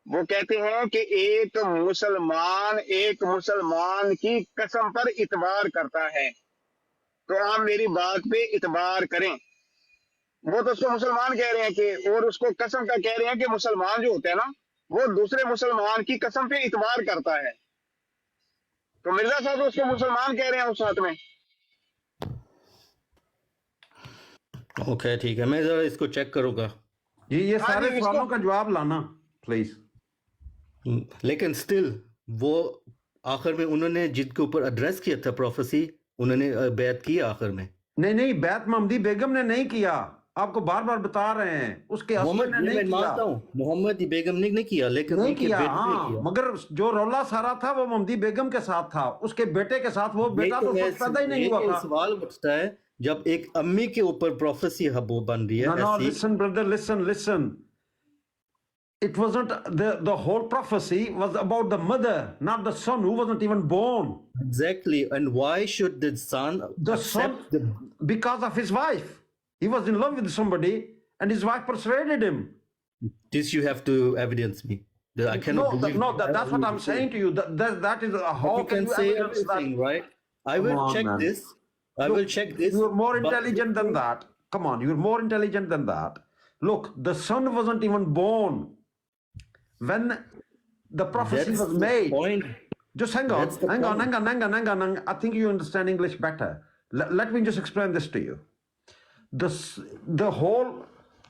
वो कहते हैं कि एक मुसलमान की कसम पर इतबार करता है, तो आप मेरी बात पे इतबार करें। वो तो उसको मुसलमान कह रहे हैं कि, और उसको कसम का कह रहे हैं कि मुसलमान जो होते हैं ना, वो दूसरे मुसलमान की कसम पे इतबार करता है। तो मिर्जा साहब उसको मुसलमान कह रहे हैं उस हाथ में। ओके ठीक है, मैं जरा इसको चेक करूंगा। ये हाँ सारे जी, सवालों का जवाब लाना प्लीज। लेकिन स्टिल वो आखिर में उन्होंने जिनके ऊपर एड्रेस किया था प्रोफेसी, उन्होंने बैत की आखिर में। नहीं, बैत मोहम्मदी बेगम ने नहीं किया, आपको बार बार बता रहे हैं, उसके हस्बैंड ने नहीं किया। मानता हूँ मोहम्मद बेगम ने नहीं किया, लेकिन नहीं उनके किया, बेटे ने हाँ, किया। मगर जो रौला सारा था वो मोहम्मदी बेगम के साथ था, उसके बेटे के साथ। वो बेटा तो पैदा ही नहीं हुआ था। सवाल उठता है जब एक अम्मी के ऊपर प्रोफेसी हबू बन रही है। No, listen, brother, listen. It wasn't the whole prophecy was about the mother, not the son who wasn't even born. Exactly, and why should the son accept Because of his wife. He was in love with somebody, and his wife persuaded him. This you have to evidence me. I cannot believe. That's what I'm saying to you. That is how you can say everything, right? I will check this. I will check this. You're more intelligent than that. Come on, you're more intelligent than that. Look, the son wasn't even born when the prophecy was made. Point. Just hang on. I think you understand English better. Let me just explain this to you. The whole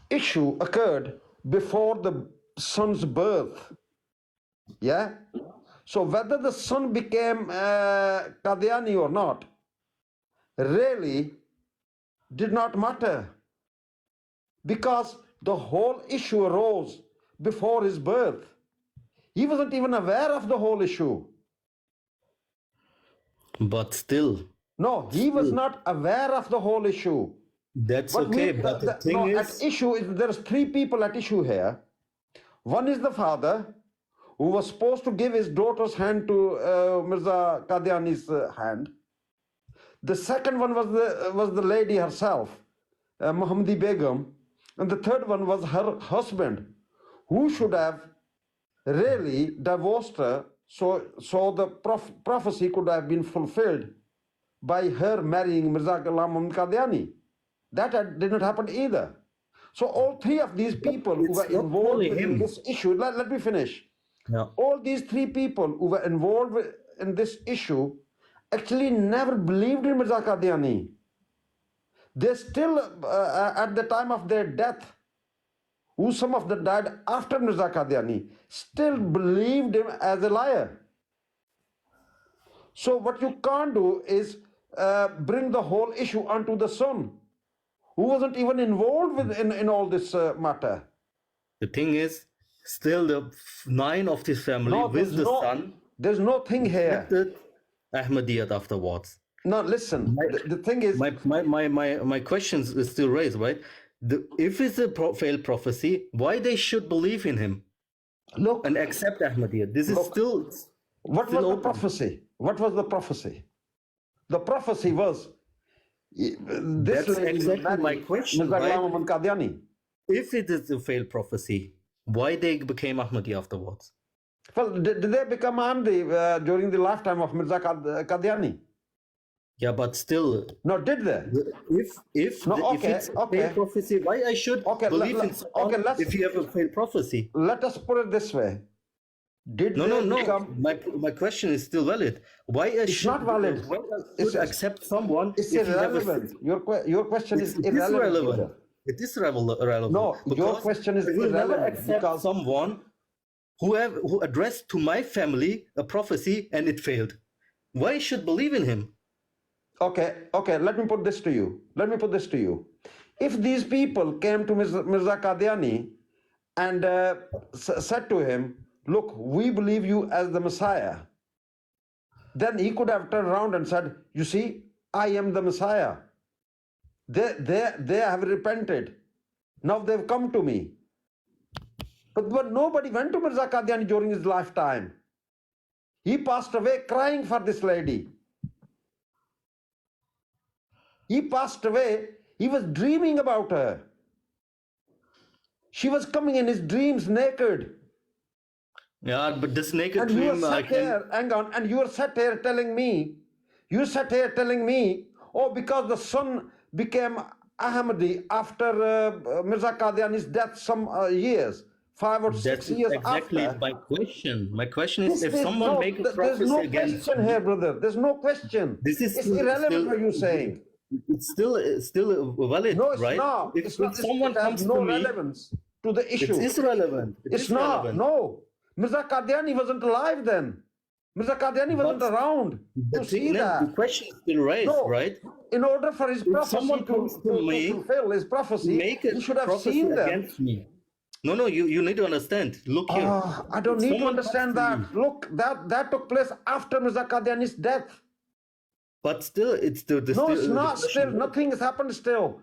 issue occurred before the son's birth. Yeah? So whether the son became Qadiani or not really did not matter, because the whole issue arose before his birth. He wasn't even aware of the whole issue. But still, No, he was not aware of the whole issue. that's What okay. we, But the thing no, is, at issue is there's three people at issue here. One is the father, who was supposed to give his daughter's hand to Mirza Qadiani's hand. The second one was the lady herself, Muhammadi Begum, and the third one was her husband, who should have really divorced her, so the prophecy could have been fulfilled by her marrying Mirza Ghulam Muhammad Qadiani. That did not happen either. So all three of these people who it's were not involved only in him. this issue, let me finish. Yeah. All these three people who were involved in this issue actually never believed in Mirza Qadiani. They still, at the time of their death, who some of them died after Mirza Qadiani, still believed him as a liar. So what you can't do is bring the whole issue onto the son, who wasn't even involved in all this matter. The thing is, still the 9 of this family No, with the son there's no thing here. accepted Ahmadiyyat afterwards. No, listen, the thing is, My questions is still raised, right? If it's a failed prophecy, why they should believe in him look, and accept Ahmadiyyat? This is Look, still what still was the open. prophecy? What was the prophecy? The prophecy was this That's lady exactly married my question, Mirza right? Ghulam Muhammad Qadiani. If it is a failed prophecy, why they became Ahmadi afterwards? Well, did they become Ahmadi during the lifetime of Mirza Qadiani? Yeah, but still, No, did they? if No, if okay, it's a okay. failed prophecy, why I should Okay, believe in okay, someone let's- if you have a failed prophecy? Let us put it this way. Did No, they no, no. become... My question is still valid. Why I should not valid. Why I It's- should accept someone It's if you have a irrelevant. Your question is It is irrelevant. relevant. brother. It is relevant. No, your Because question is I will never irrelevant accept because- someone who addressed to my family a prophecy and it failed. Why should believe in him? Okay, let me put this to you. If these people came to Mirza Qadiani and said to him, look, we believe you as the Messiah, then he could have turned around and said, you see, I am the Messiah. They have repented. Now they've come to me. But nobody went to Mirza Qadiani during his lifetime. He passed away crying for this lady. He passed away. He was dreaming about her. She was coming in his dreams naked. Yeah, but this naked And you are dream, I sat can. here, hang on, and you are sat here telling me, oh, because the son became Ahmadi after Mirza Qadiani's death some years, 5 or 6 That's years exactly after. my question. My question is, if There's someone no- make a there's prophecy no against, question here, brother. There's no question. this is It's still, irrelevant what you're saying. It's still valid, No, it's right? not. If It's not. someone It has comes no to me, relevance to the issue. it is relevant. It It's is not. relevant. No. Mirza Qadiani wasn't alive then. Mirza Qadiani wasn't But around The to thing, see no, that. the question is still raised, No. right? In order for his prophecy someone comes to me, fulfill his prophecy, Make a he should have prophecy seen them. against me. No, you need to understand. Look here. I don't If need to someone understand comes to that. Look, that took place after Mirza Qadiani's death. But still, it's the No, it's the not question- still. Nothing has happened still.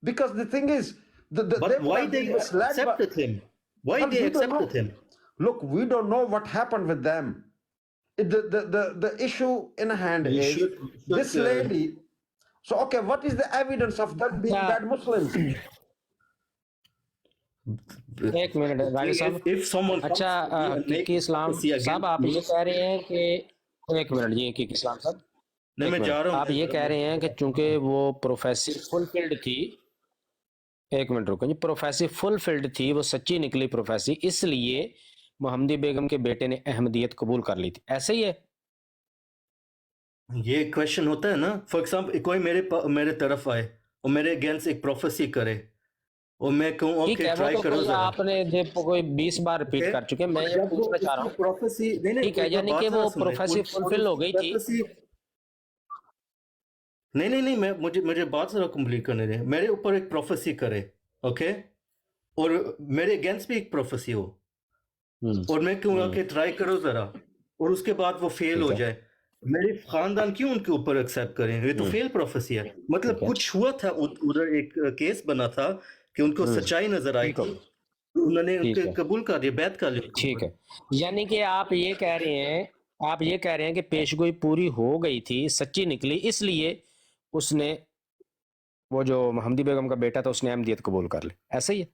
Because the thing is, But why have they been misled by- accepted him? Why Well, they we don't accepted know. him? Look, we don't know what happened with them. The issue in hand You is should- this lady. So, okay, what is the evidence of them being Yeah. bad Muslims? एक minute राजा साहब If someone comes अच्छा to me and make हकीकी इस्लाम prophecy against साहब आप me- ये कह रहे हैं कि एक मिनट जी हकीकी इस्लाम साहब नहीं, एक मैं मिनट। जा रहा हूँ। आप ये कह रहे हैं कि चूंकि वो प्रोफेसी फुलफिल्ड थी, एक मिनट रुको जी, प्रोफेसी फुलफिल्ड थी, वो सच्ची निकली प्रोफेसी, इसलिए मोहम्मदी बेगम के बेटे ने अहमदियत कबूल कर ली थी, ऐसे ही है? ये क्वेश्चन होता है ना, फॉर एग्जाम्पल कोई मेरे तरफ आए और मेरे अगेंस्ट एक प्रोफेसी करे और मैं कहूँ ठीक ओके है, वो ट्राई तो करो कोई जरा। आपने कोई 20 बार रिपीट कर चुके हैं, मैं ये पूछना चाह रहा हूँ। प्रोफेसी ठीक है, यानी कि वो प्रोफेसी फुलफिल हो गई थी। नहीं मैं मुझे बात जरा कंप्लीट करने दें। मेरे ऊपर एक प्रोफेसी करे, ओके, और मेरे अगेंस्ट भी एक प्रोफेसी हो और मैं कहूँगा कि ट्राई करो जरा और उसके बाद वो फेल हो जाए, मेरे खानदान क्यों उनके ऊपर एक्सेप्ट करें, ये तो फेल प्रोफेसी है। मतलब ठीक है कुछ हुआ था उधर, एक केस बना था कि उनको सच्चाई नजर आई थी, तो उन्होंने ठीक उनके है कबूल कर दिया, बैत कर लिया। ठीक है, यानी कि आप ये कह रहे हैं कि पेशगोई पूरी हो गई थी, सच्ची निकली, इसलिए उसने, वो जो महमदी बेगम का बेटा था, उसने अहमदियत कबूल कर ली, ऐसा ही है?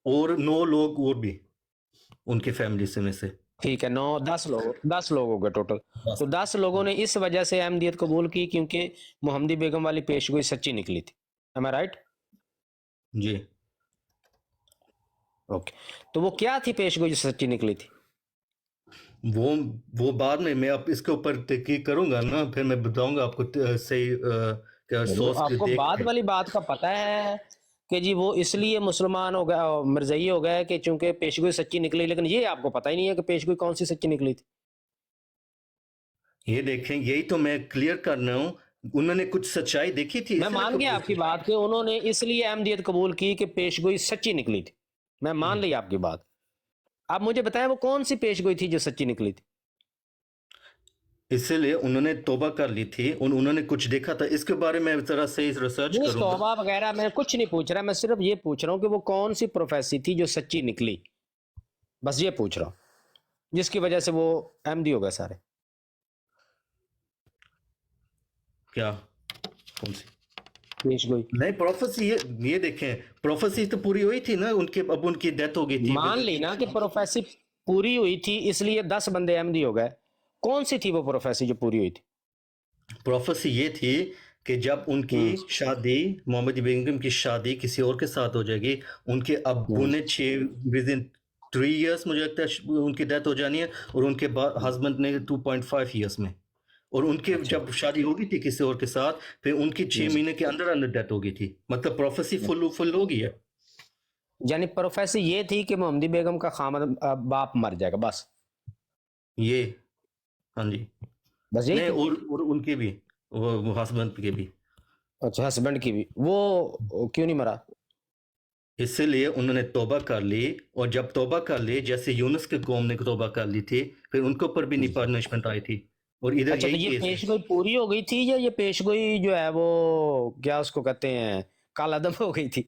और 9 लोग और भी उनकी फैमिली से में से। ठीक है, 10 लोग हो गए टोटल। तो 10 लोगों ने इस वजह से अहमदियत कबूल की क्योंकि मोहम्मदी बेगम वाली पेशगोई सच्ची निकली थी। एम आई राइट? जी। ओके, तो वो क्या थी पेशगोई जो सच्ची निकली थी? वो बाद में मैं अब इसके ऊपर तहकीक करूंगा ना, फिर मैं बताऊंगा आपको सही क्या सोर्स आपको देख बाद के। वाली बात का पता है कि जी वो इसलिए मुसलमान हो गया, मिर्जई हो गया कि चूंकि पेशगोई सच्ची निकली, लेकिन ये आपको पता ही नहीं है कि पेशगोई कौन सी सच्ची निकली थी। ये देखें, यही तो मैं क्लियर कर रहा हूँ, उन्होंने कुछ सच्चाई देखी थी, मैं इसलिए मान गया कबूल आपकी किया। बात कि उन्होंने इसलिए अहमदियत कबूल की कि पेशगोई सच्ची निकली थी, मैं मान ली आपकी बात। आप मुझे बताएं वो कौन सी पेशगोई थी जो सच्ची निकली थी? इसीलिए उन्होंने तौबा कर ली थी, उन्होंने कुछ देखा था, इसके बारे में जरा सही रिसर्च नहीं, करूंगा। तौबा वगैरह मैं कुछ नहीं पूछ रहा, मैं सिर्फ ये पूछ रहा हूँ कि वो कौन सी प्रोफेसी थी जो सच्ची निकली, बस ये पूछ रहा हूँ, जिसकी वजह से वो अहमदी हो गए सारे। क्या? कौन सी? पेशगोई नहीं, प्रोफेसी ये देखें, प्रोफेसी तो पूरी हुई थी ना उनके, अब उनकी डेथ हो गई थी। मान ली ना कि प्रोफेसी पूरी हुई थी इसलिए 10 बंदे अहमदी हो गए, कौन सी थी वो प्रोफेसी जो पूरी हुई थी? प्रोफेसी ये थी कि जब उनकी शादी, मोहम्मद बेगम की शादी किसी और के साथ हो जाएगी, उनके अब्बू ने 3 इयर्स मुझे लगता है उनकी डेथ हो जानी है, और उनके हस्बैंड ने 2.5 इयर्स में, और उनके जब शादी होगी थी किसी और के साथ, फिर उनकी 6 महीने के अंदर अंदर डेथ हो गई थी। मतलब प्रोफेसी फुल हो गई है। यानी प्रोफेसी ये थी कि मोहम्मदी बेगम का खामद बाप मर जाएगा, बस ये, हाँ जी, बस यही नहीं, थी? और उनके भी, वो हस्बैंड के भी। अच्छा, हस्बैंड की भी, वो क्यों नहीं मरा? इसलिए उन्होंने तौबा कर ली, और जब तौबा कर ली, जैसे यूनुस के कौम ने तौबा कर ली थी, फिर उनके ऊपर भी नहीं पनिशमेंट आई थी, और इधर अच्छा, तो यही ये केस है। पेशगोई पूरी हो गई थी या ये पेशगोई जो है वो क्या उसको कहते हैं, कालादम हो गई थी?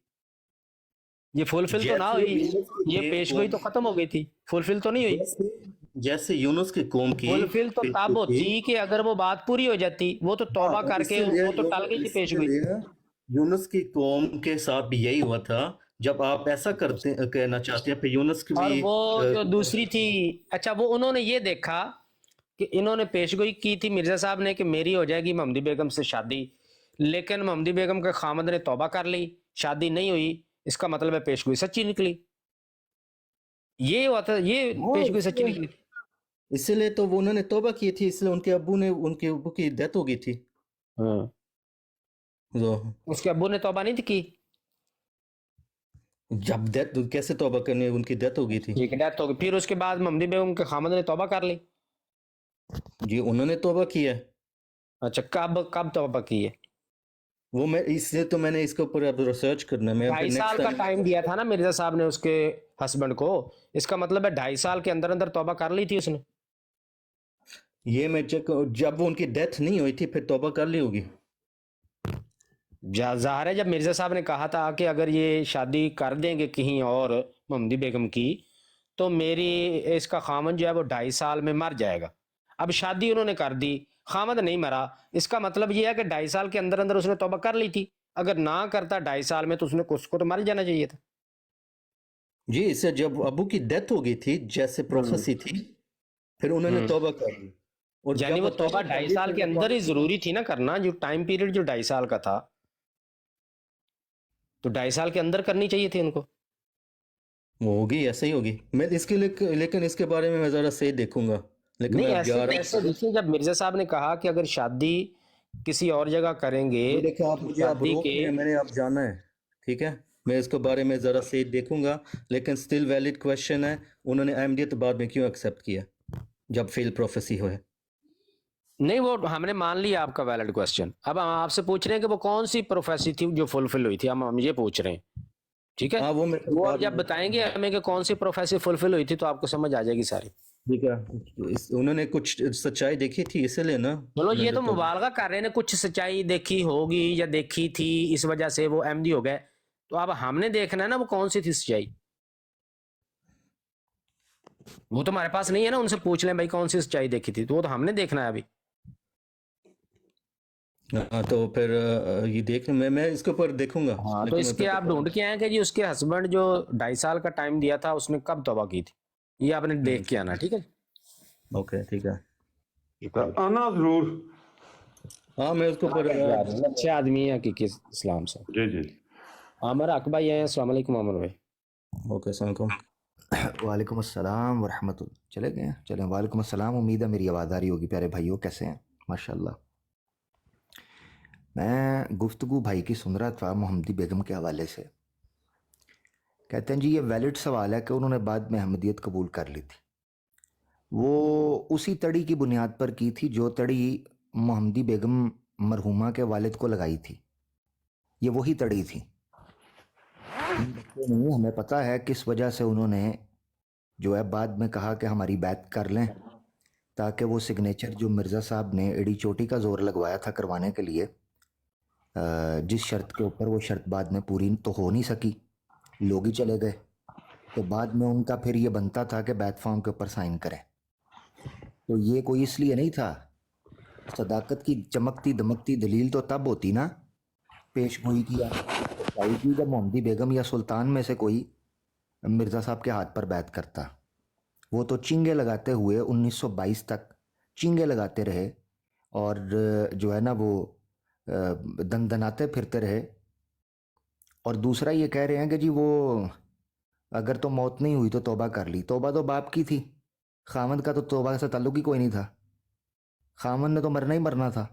ये फुलफिल तो ना जैसे हुई, यूनुस ये की पेशगोई तो कौम, खत्म हो गई थी, फुलफिल तो नहीं हुई। जैसे यूनुस की कौम की फुलफिल तो तब होती कि अगर वो बात पूरी हो जाती, वो तो तौबा हाँ, करके वो तो टल गई थी पेशगोई। इसीलिए यूनुस की कौम के साथ भी यही हुआ था। जब आप ऐसा करते कहना चाहते हैं, फिर यूनुस की और भी वो जो दूसरी थी, अच्छा वो उन्होंने ये देखा कि इन्होंने पेशगोई की थी मिर्जा साहब ने कि मेरी हो जाएगी महमदी बेगम से शादी, लेकिन महमदी बेगम के खामद ने तौबा कर ली, शादी नहीं हुई, इसका मतलब है पेशगोई सच्ची निकली। ये हुआ था, ये पेशगोई सच्ची निकली। इसीलिए तो वो उन्होंने तौबा की थी, इसलिए उनके अब्बू की डेथ हो गई थी। हाँ, तो उसके अब्बू ने तौबा नहीं की? जब डेथ, कैसे तौबा करनी है, उनकी डेथ हो गई थी। ठीक है, डेथ हो गई, फिर उसके बाद महमदी बेगम के खामद ने तौबा कर ली। जी, उन्होंने तौबा की है। अच्छा, कब तौबा की है? वो मैं इसलिए तो मैंने इसके ऊपर अब रिसर्च करना है। मैं 2.5 साल का टाइम दिया था ना मिर्जा साहब ने उसके हस्बैंड को, इसका मतलब है 2.5 साल के अंदर अंदर तौबा कर ली थी उसने। ये मैं चेक, जब वो उनकी डेथ नहीं हुई थी फिर तौबा कर ली होगी। ज़ाहिर है, जब मिर्जा साहब ने कहा था कि अगर ये शादी कर देंगे कहीं और महमदी बेगम की, तो मेरी इसका खामन जो है वो 2.5 साल में मर जाएगा। अब शादी उन्होंने कर दी, खामद नहीं मरा, इसका मतलब ये है कि 2.5 साल के अंदर अंदर उसने तौबा कर ली थी। अगर ना करता 2.5 साल में तो उसको तो मर जाना चाहिए था। जी, इससे जब अबू की डेथ हो गई थी, जैसे प्रोफेसी थी, फिर उन्होंने तौबा कर ली। और यानी जब वो तौबा 2.5 साल के अंदर ही जरूरी थी ना करना, जो टाइम पीरियड जो 2.5 साल का था, तो 2.5 साल के अंदर करनी चाहिए थी उनको। वो होगी, ऐसे ही होगी। मैं इसके लिए, लेकिन इसके बारे में मैं जरा सही देखूंगा। लेकिन नहीं, मैं ऐसे जा रहा कैसे? देखिए, जब मिर्जा साहब ने कहा कि अगर शादी किसी और जगह करेंगे, देखो, आप मुझे आप शादी रोक के, रहे हैं, मैंने आप जाना है, ठीक है, मैं इसके बारे में जरा सही देखूंगा। लेकिन स्टिल वैलिड क्वेश्चन है, उन्होंने अहमदियत बाद में क्यों एक्सेप्ट किया जब फेल प्रोफेसी हुए? नहीं, वो हमने मान लिया आपका वैलिड क्वेश्चन। अब हम आपसे पूछ रहे हैं कि वो कौन सी प्रोफेसी थी जो फुलफिल हुई थी, हम ये पूछ रहे हैं। ठीक है, हाँ वो मैं वो आप जब बताएंगे हमें कि कौन सी प्रोफेसी फुलफिल हुई थी तो आपको समझ आ जाएगी सारी। ठीक है, उन्होंने कुछ सच्चाई देखी थी इसलिए ना। चलो ये मेरे तो मुबालगा कर रहे हैं, कुछ सच्चाई देखी होगी या देखी थी इस वजह से वो अहमदी हो गए, तो अब हमने देखना है ना वो कौन सी थी सच्चाई। वो तो हमारे पास नहीं है ना, उनसे पूछ लें भाई कौन सी सच्चाई देखी थी, तो वो तो हमने देखना है अभी। हाँ तो फिर ये देख मैं इसके ऊपर देखूंगा। हाँ तो इसके आप ढूंढ के आए कि जी उसके हस्बैंड जो 2.5 साल का टाइम दिया था उसने कब तौबा की थी, ये आपने देख के आना। ठीक है, ओके ठीक है। आना जरूर। हाँ मैं उसके ऊपर अच्छे आदमी है हकीकी इस्लाम से। जी जी। आमर हक भाई हैं, अस्सलाम वालेकुम आमर भाई। ओके अस्सलाम वालेकुम। वालेकुम अस्सलाम वरहमतुल्लाह। चले गए हैं? चलें। वालेकुम अस्सलाम। उम्मीद है मेरी आवाज़ आ रही होगी। प्यारे भाइयों कैसे हैं? माशाल्लाह। मैं गुफ्तगू भाई की सुन रहा था मोहम्मदी बेगम के हवाले से। कहते हैं जी ये वैलिड सवाल है कि उन्होंने बाद में अहमदियत कबूल कर ली थी। वो उसी तड़ी की बुनियाद पर की थी जो तड़ी मोहम्मदी बेगम मरहुमा के वालिद को लगाई थी। ये वही तड़ी थी। नहीं, हमें पता है किस वजह से उन्होंने जो है बाद में कहा कि हमारी बात कर लें, ताकि वो सिग्नेचर जो मिर्ज़ा साहब ने एड़ी चोटी का ज़ोर लगवाया था करवाने के लिए, जिस शर्त के ऊपर वो शर्त बाद में पूरी तो हो नहीं सकी, लोग ही चले गए, तो बाद में उनका फिर ये बनता था कि बैत फॉर्म के ऊपर साइन करें। तो ये कोई इसलिए नहीं था। सदाकत की चमकती दमकती दलील तो तब होती ना पेश गोई की जब मोहम्मदी बेगम या सुल्तान में से कोई मिर्ज़ा साहब के हाथ पर बैत करता। वो तो चिंगे लगाते हुए 1922 तक चिंगे लगाते रहे और जो है ना वो दनदनाते फिरते रहे। और दूसरा ये कह रहे हैं कि जी वो अगर तो मौत नहीं हुई तो तौबा कर ली। तौबा तो बाप की थी, खामद का तो तौबा से ताल्लुक ही कोई नहीं था। खामद ने तो मरना ही मरना था।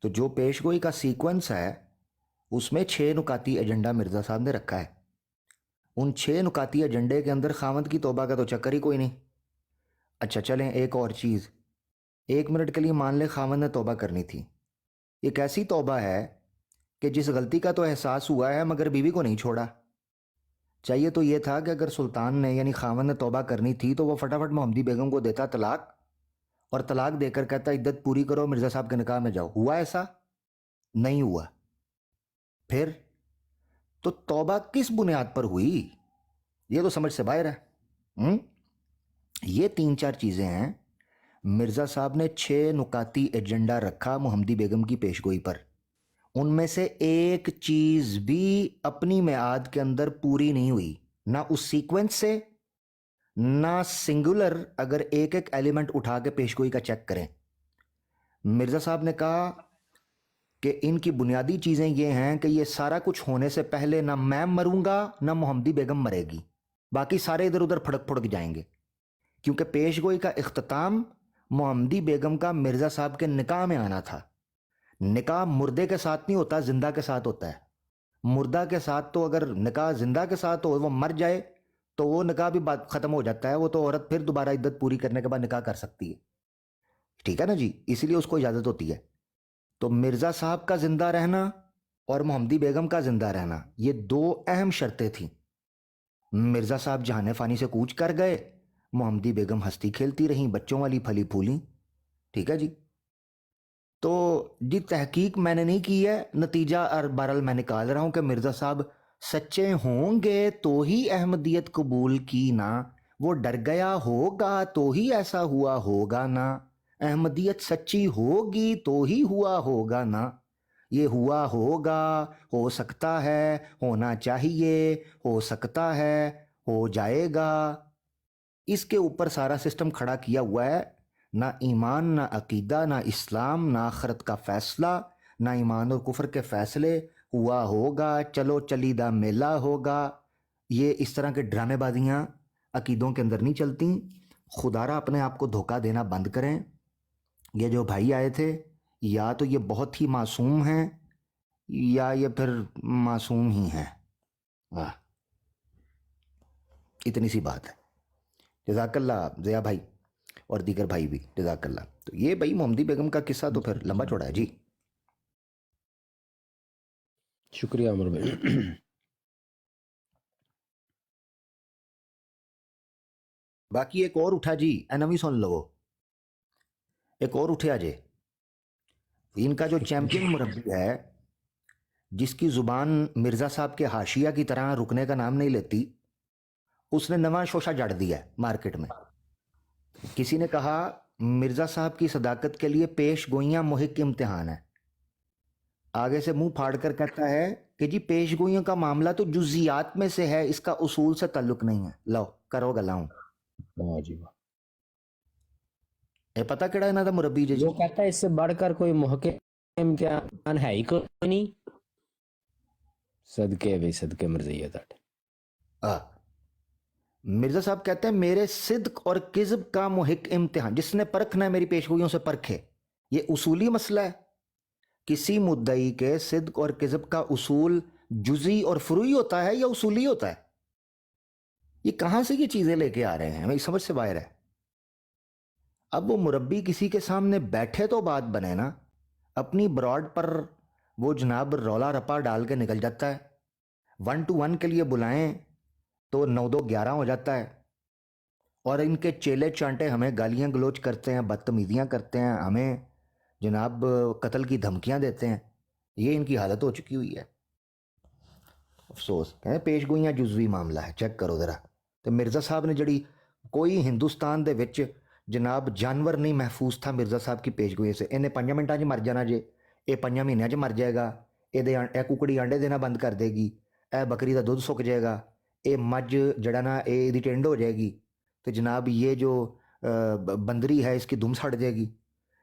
तो जो पेशगोई का सीक्वेंस है उसमें 6 नुकाती एजेंडा मिर्ज़ा साहब ने रखा है। उन 6 नुकाती एजेंडे के अंदर खामद की तौबा का तो चक्कर ही कोई नहीं। अच्छा चलें एक और चीज़, 1 मिनट के लिए मान ले खामद ने तौबा करनी थी। एक ऐसी तौबा है कि जिस गलती का तो एहसास हुआ है मगर बीवी को नहीं छोड़ा। चाहिए तो ये था कि अगर सुल्तान ने यानी खामद ने तौबा करनी थी तो वो फटाफट मोहम्मदी बेगम को देता तलाक और तलाक देकर कहता इद्दत पूरी करो, मिर्ज़ा साहब के निकाह में जाओ। हुआ ऐसा? नहीं हुआ। फिर तो तौबा किस बुनियाद पर हुई? ये तो समझ से बाहर है। ये 3-4 चीज़ें हैं। मिर्ज़ा साहब ने 6 नुकाती एजेंडा रखा मोहम्मदी बेगम की पेशगोई पर। उनमें से एक चीज़ भी अपनी मियाद के अंदर पूरी नहीं हुई, ना उस सीक्वेंस से ना सिंगुलर। अगर एक एक एलिमेंट उठा के पेशगोई का चेक करें, मिर्ज़ा साहब ने कहा कि इनकी बुनियादी चीज़ें ये हैं कि ये सारा कुछ होने से पहले ना मैं मरूंगा ना मोहम्मदी बेगम मरेगी, बाकी सारे इधर उधर फड़क फड़क जाएंगे। क्योंकि पेशगोई का इख्तिताम मोहम्मदी बेगम का मिर्ज़ा साहब के निकाह में आना था। निकाह मुर्दे के साथ नहीं होता, जिंदा के साथ होता है। मुर्दा के साथ तो अगर निकाह जिंदा के साथ हो, वो मर जाए तो वो निकाह भी बात ख़त्म हो जाता है। वो तो औरत फिर दोबारा इद्दत पूरी करने के बाद निकाह कर सकती है। ठीक है ना जी, इसलिए उसको इजाज़त होती है। तो मिर्ज़ा साहब का ज़िंदा रहना और मोहम्मदी बेगम का ज़िंदा रहना, ये 2 अहम शर्तें थीं। मिर्ज़ा साहब जहाने फ़ानी से कूच कर गए, मोहम्मदी बेगम हंसती खेलती रहीं, बच्चों वाली फली फूली। ठीक है जी। तो जी तहकीक मैंने नहीं की है, नतीजा और बहरहाल मैं निकाल रहा हूँ कि मिर्ज़ा साहब सच्चे होंगे तो ही अहमदियत कबूल की ना, वो डर गया होगा तो ही ऐसा हुआ होगा ना, अहमदियत सच्ची होगी तो ही हुआ होगा ना, ये हुआ होगा, हो सकता है, होना चाहिए, हो सकता है, हो जाएगा। इसके ऊपर सारा सिस्टम खड़ा किया हुआ है। ना ईमान, ना अकीदा, ना इस्लाम, ना आखरत का फ़ैसला, ना ईमान और कुफर के फ़ैसले। हुआ होगा, चलो चलीदा मेला होगा। ये इस तरह के ड्रामेबाजियाँ अकीदों के अंदर नहीं चलती। खुदारा अपने आप को धोखा देना बंद करें। ये जो भाई आए थे या तो ये बहुत ही मासूम हैं या ये फिर मासूम ही हैं। वाह, इतनी सी बात है। जज़ाकल्लाह ज़िया भाई और दीगर भाई भी जज़ाकल्लाह। तो ये भाई मोहम्मदी बेगम का किस्सा तो फिर लंबा चौड़ा है जी। शुक्रिया अमर भाई। बाकी एक और उठा जी, एनमी सुन लो, एक और उठे अजय, इनका जो चैंपियन मुरब्बी है, जिसकी जुबान मिर्जा साहब के हाशिया की तरह रुकने का नाम नहीं लेती, उसने नवा शोशा जड़ दिया है मार्केट में। किसी ने कहा मिर्जा साहब की सदाकत के लिए पेश गोइयां मुहिक इम्तिहान है, आगे से मुंह फाड़ कर कहता है कि जी पेश गोइयों का मामला तो जुजियात में से है, इसका उसूल से ताल्लुक नहीं है। लो करो गलाऊं, वाह जी वाह। ये पता केड़ा इन्हां दा मुरब्बी जी? वो कहता है इससे बढ़कर कोई मुहक्किम इम्तिहान है ही कोई नहीं। सदके भी सदके मर्जिया आ, मिर्जा साहब कहते हैं मेरे सिद्क और किज़ब का मुहिक इम्तिहान, जिसने परखना है मेरी पेशगोइयों से परखे। ये उसूली मसला है, किसी मुद्दई के सिद्क और किज़ब का उसूल जुजी और फुरूई होता है या उसूली होता है? ये कहां से ये चीजें लेके आ रहे हैं, मेरी समझ से बाहर है। अब वो मुरब्बी किसी के सामने बैठे तो बात बने ना, अपनी ब्रॉड पर वो जनाब रौला रपा डाल के निकल जाता है। 1 to 1 के लिए बुलाएं तो 9-2-11 हो जाता है, और इनके चेले चांटे हमें गालियां गलोच करते हैं, बदतमीजियां करते हैं, हमें जनाब कत्ल की धमकियां देते हैं। ये इनकी हालत हो चुकी हुई है। अफसोस, कहें पेशगोइयां जुजवी मामला है, चेक करो जरा। तो मिर्जा साहब ने जड़ी कोई हिंदुस्तान दे विच जनाब जानवर नहीं महफूज था मिर्जा साहब की पेशगोई से। इन्हें 5 मिनटां 'च मर जाना जे, ये 5 महीनों 'च मर जाएगा, ये कुकड़ी अंडे देना बंद कर देगी, ए बकरी का दुध सुक जाएगा, ये मझ जड़ा ना ये टेंड हो जाएगी, तो जनाब ये जो बंदरी है इसकी दुम सड़ जाएगी।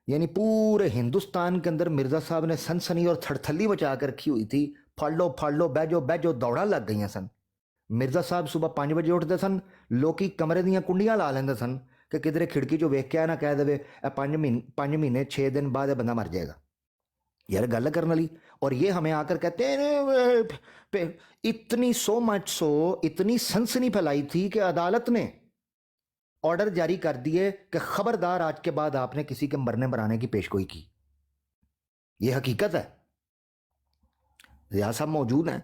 यानी पूरे हिंदुस्तान के अंदर मिर्जा साहब ने सनसनी और थड़थली मचा कर रखी हुई थी। फड़ लो बह जो दौड़ा लग गई सन। मिर्जा साहब सुबह 5 बजे उठते सन, लोग कमरे दियां कुंडियां ला लेंदे सन कि किधरे खिड़की चो वेख के ना कह दे 5 महीने 6 दिन बाद ये बंदा मर जाएगा। यार गल करने वाली। और ये हमें आकर कहते हैं इतनी सो मच सो इतनी सनसनी फैलाई थी कि अदालत ने ऑर्डर जारी कर दिए कि खबरदार आज के बाद आपने किसी के मरने मराने की पेशगोई की। यह हकीकत है, रियाज साहब मौजूद हैं।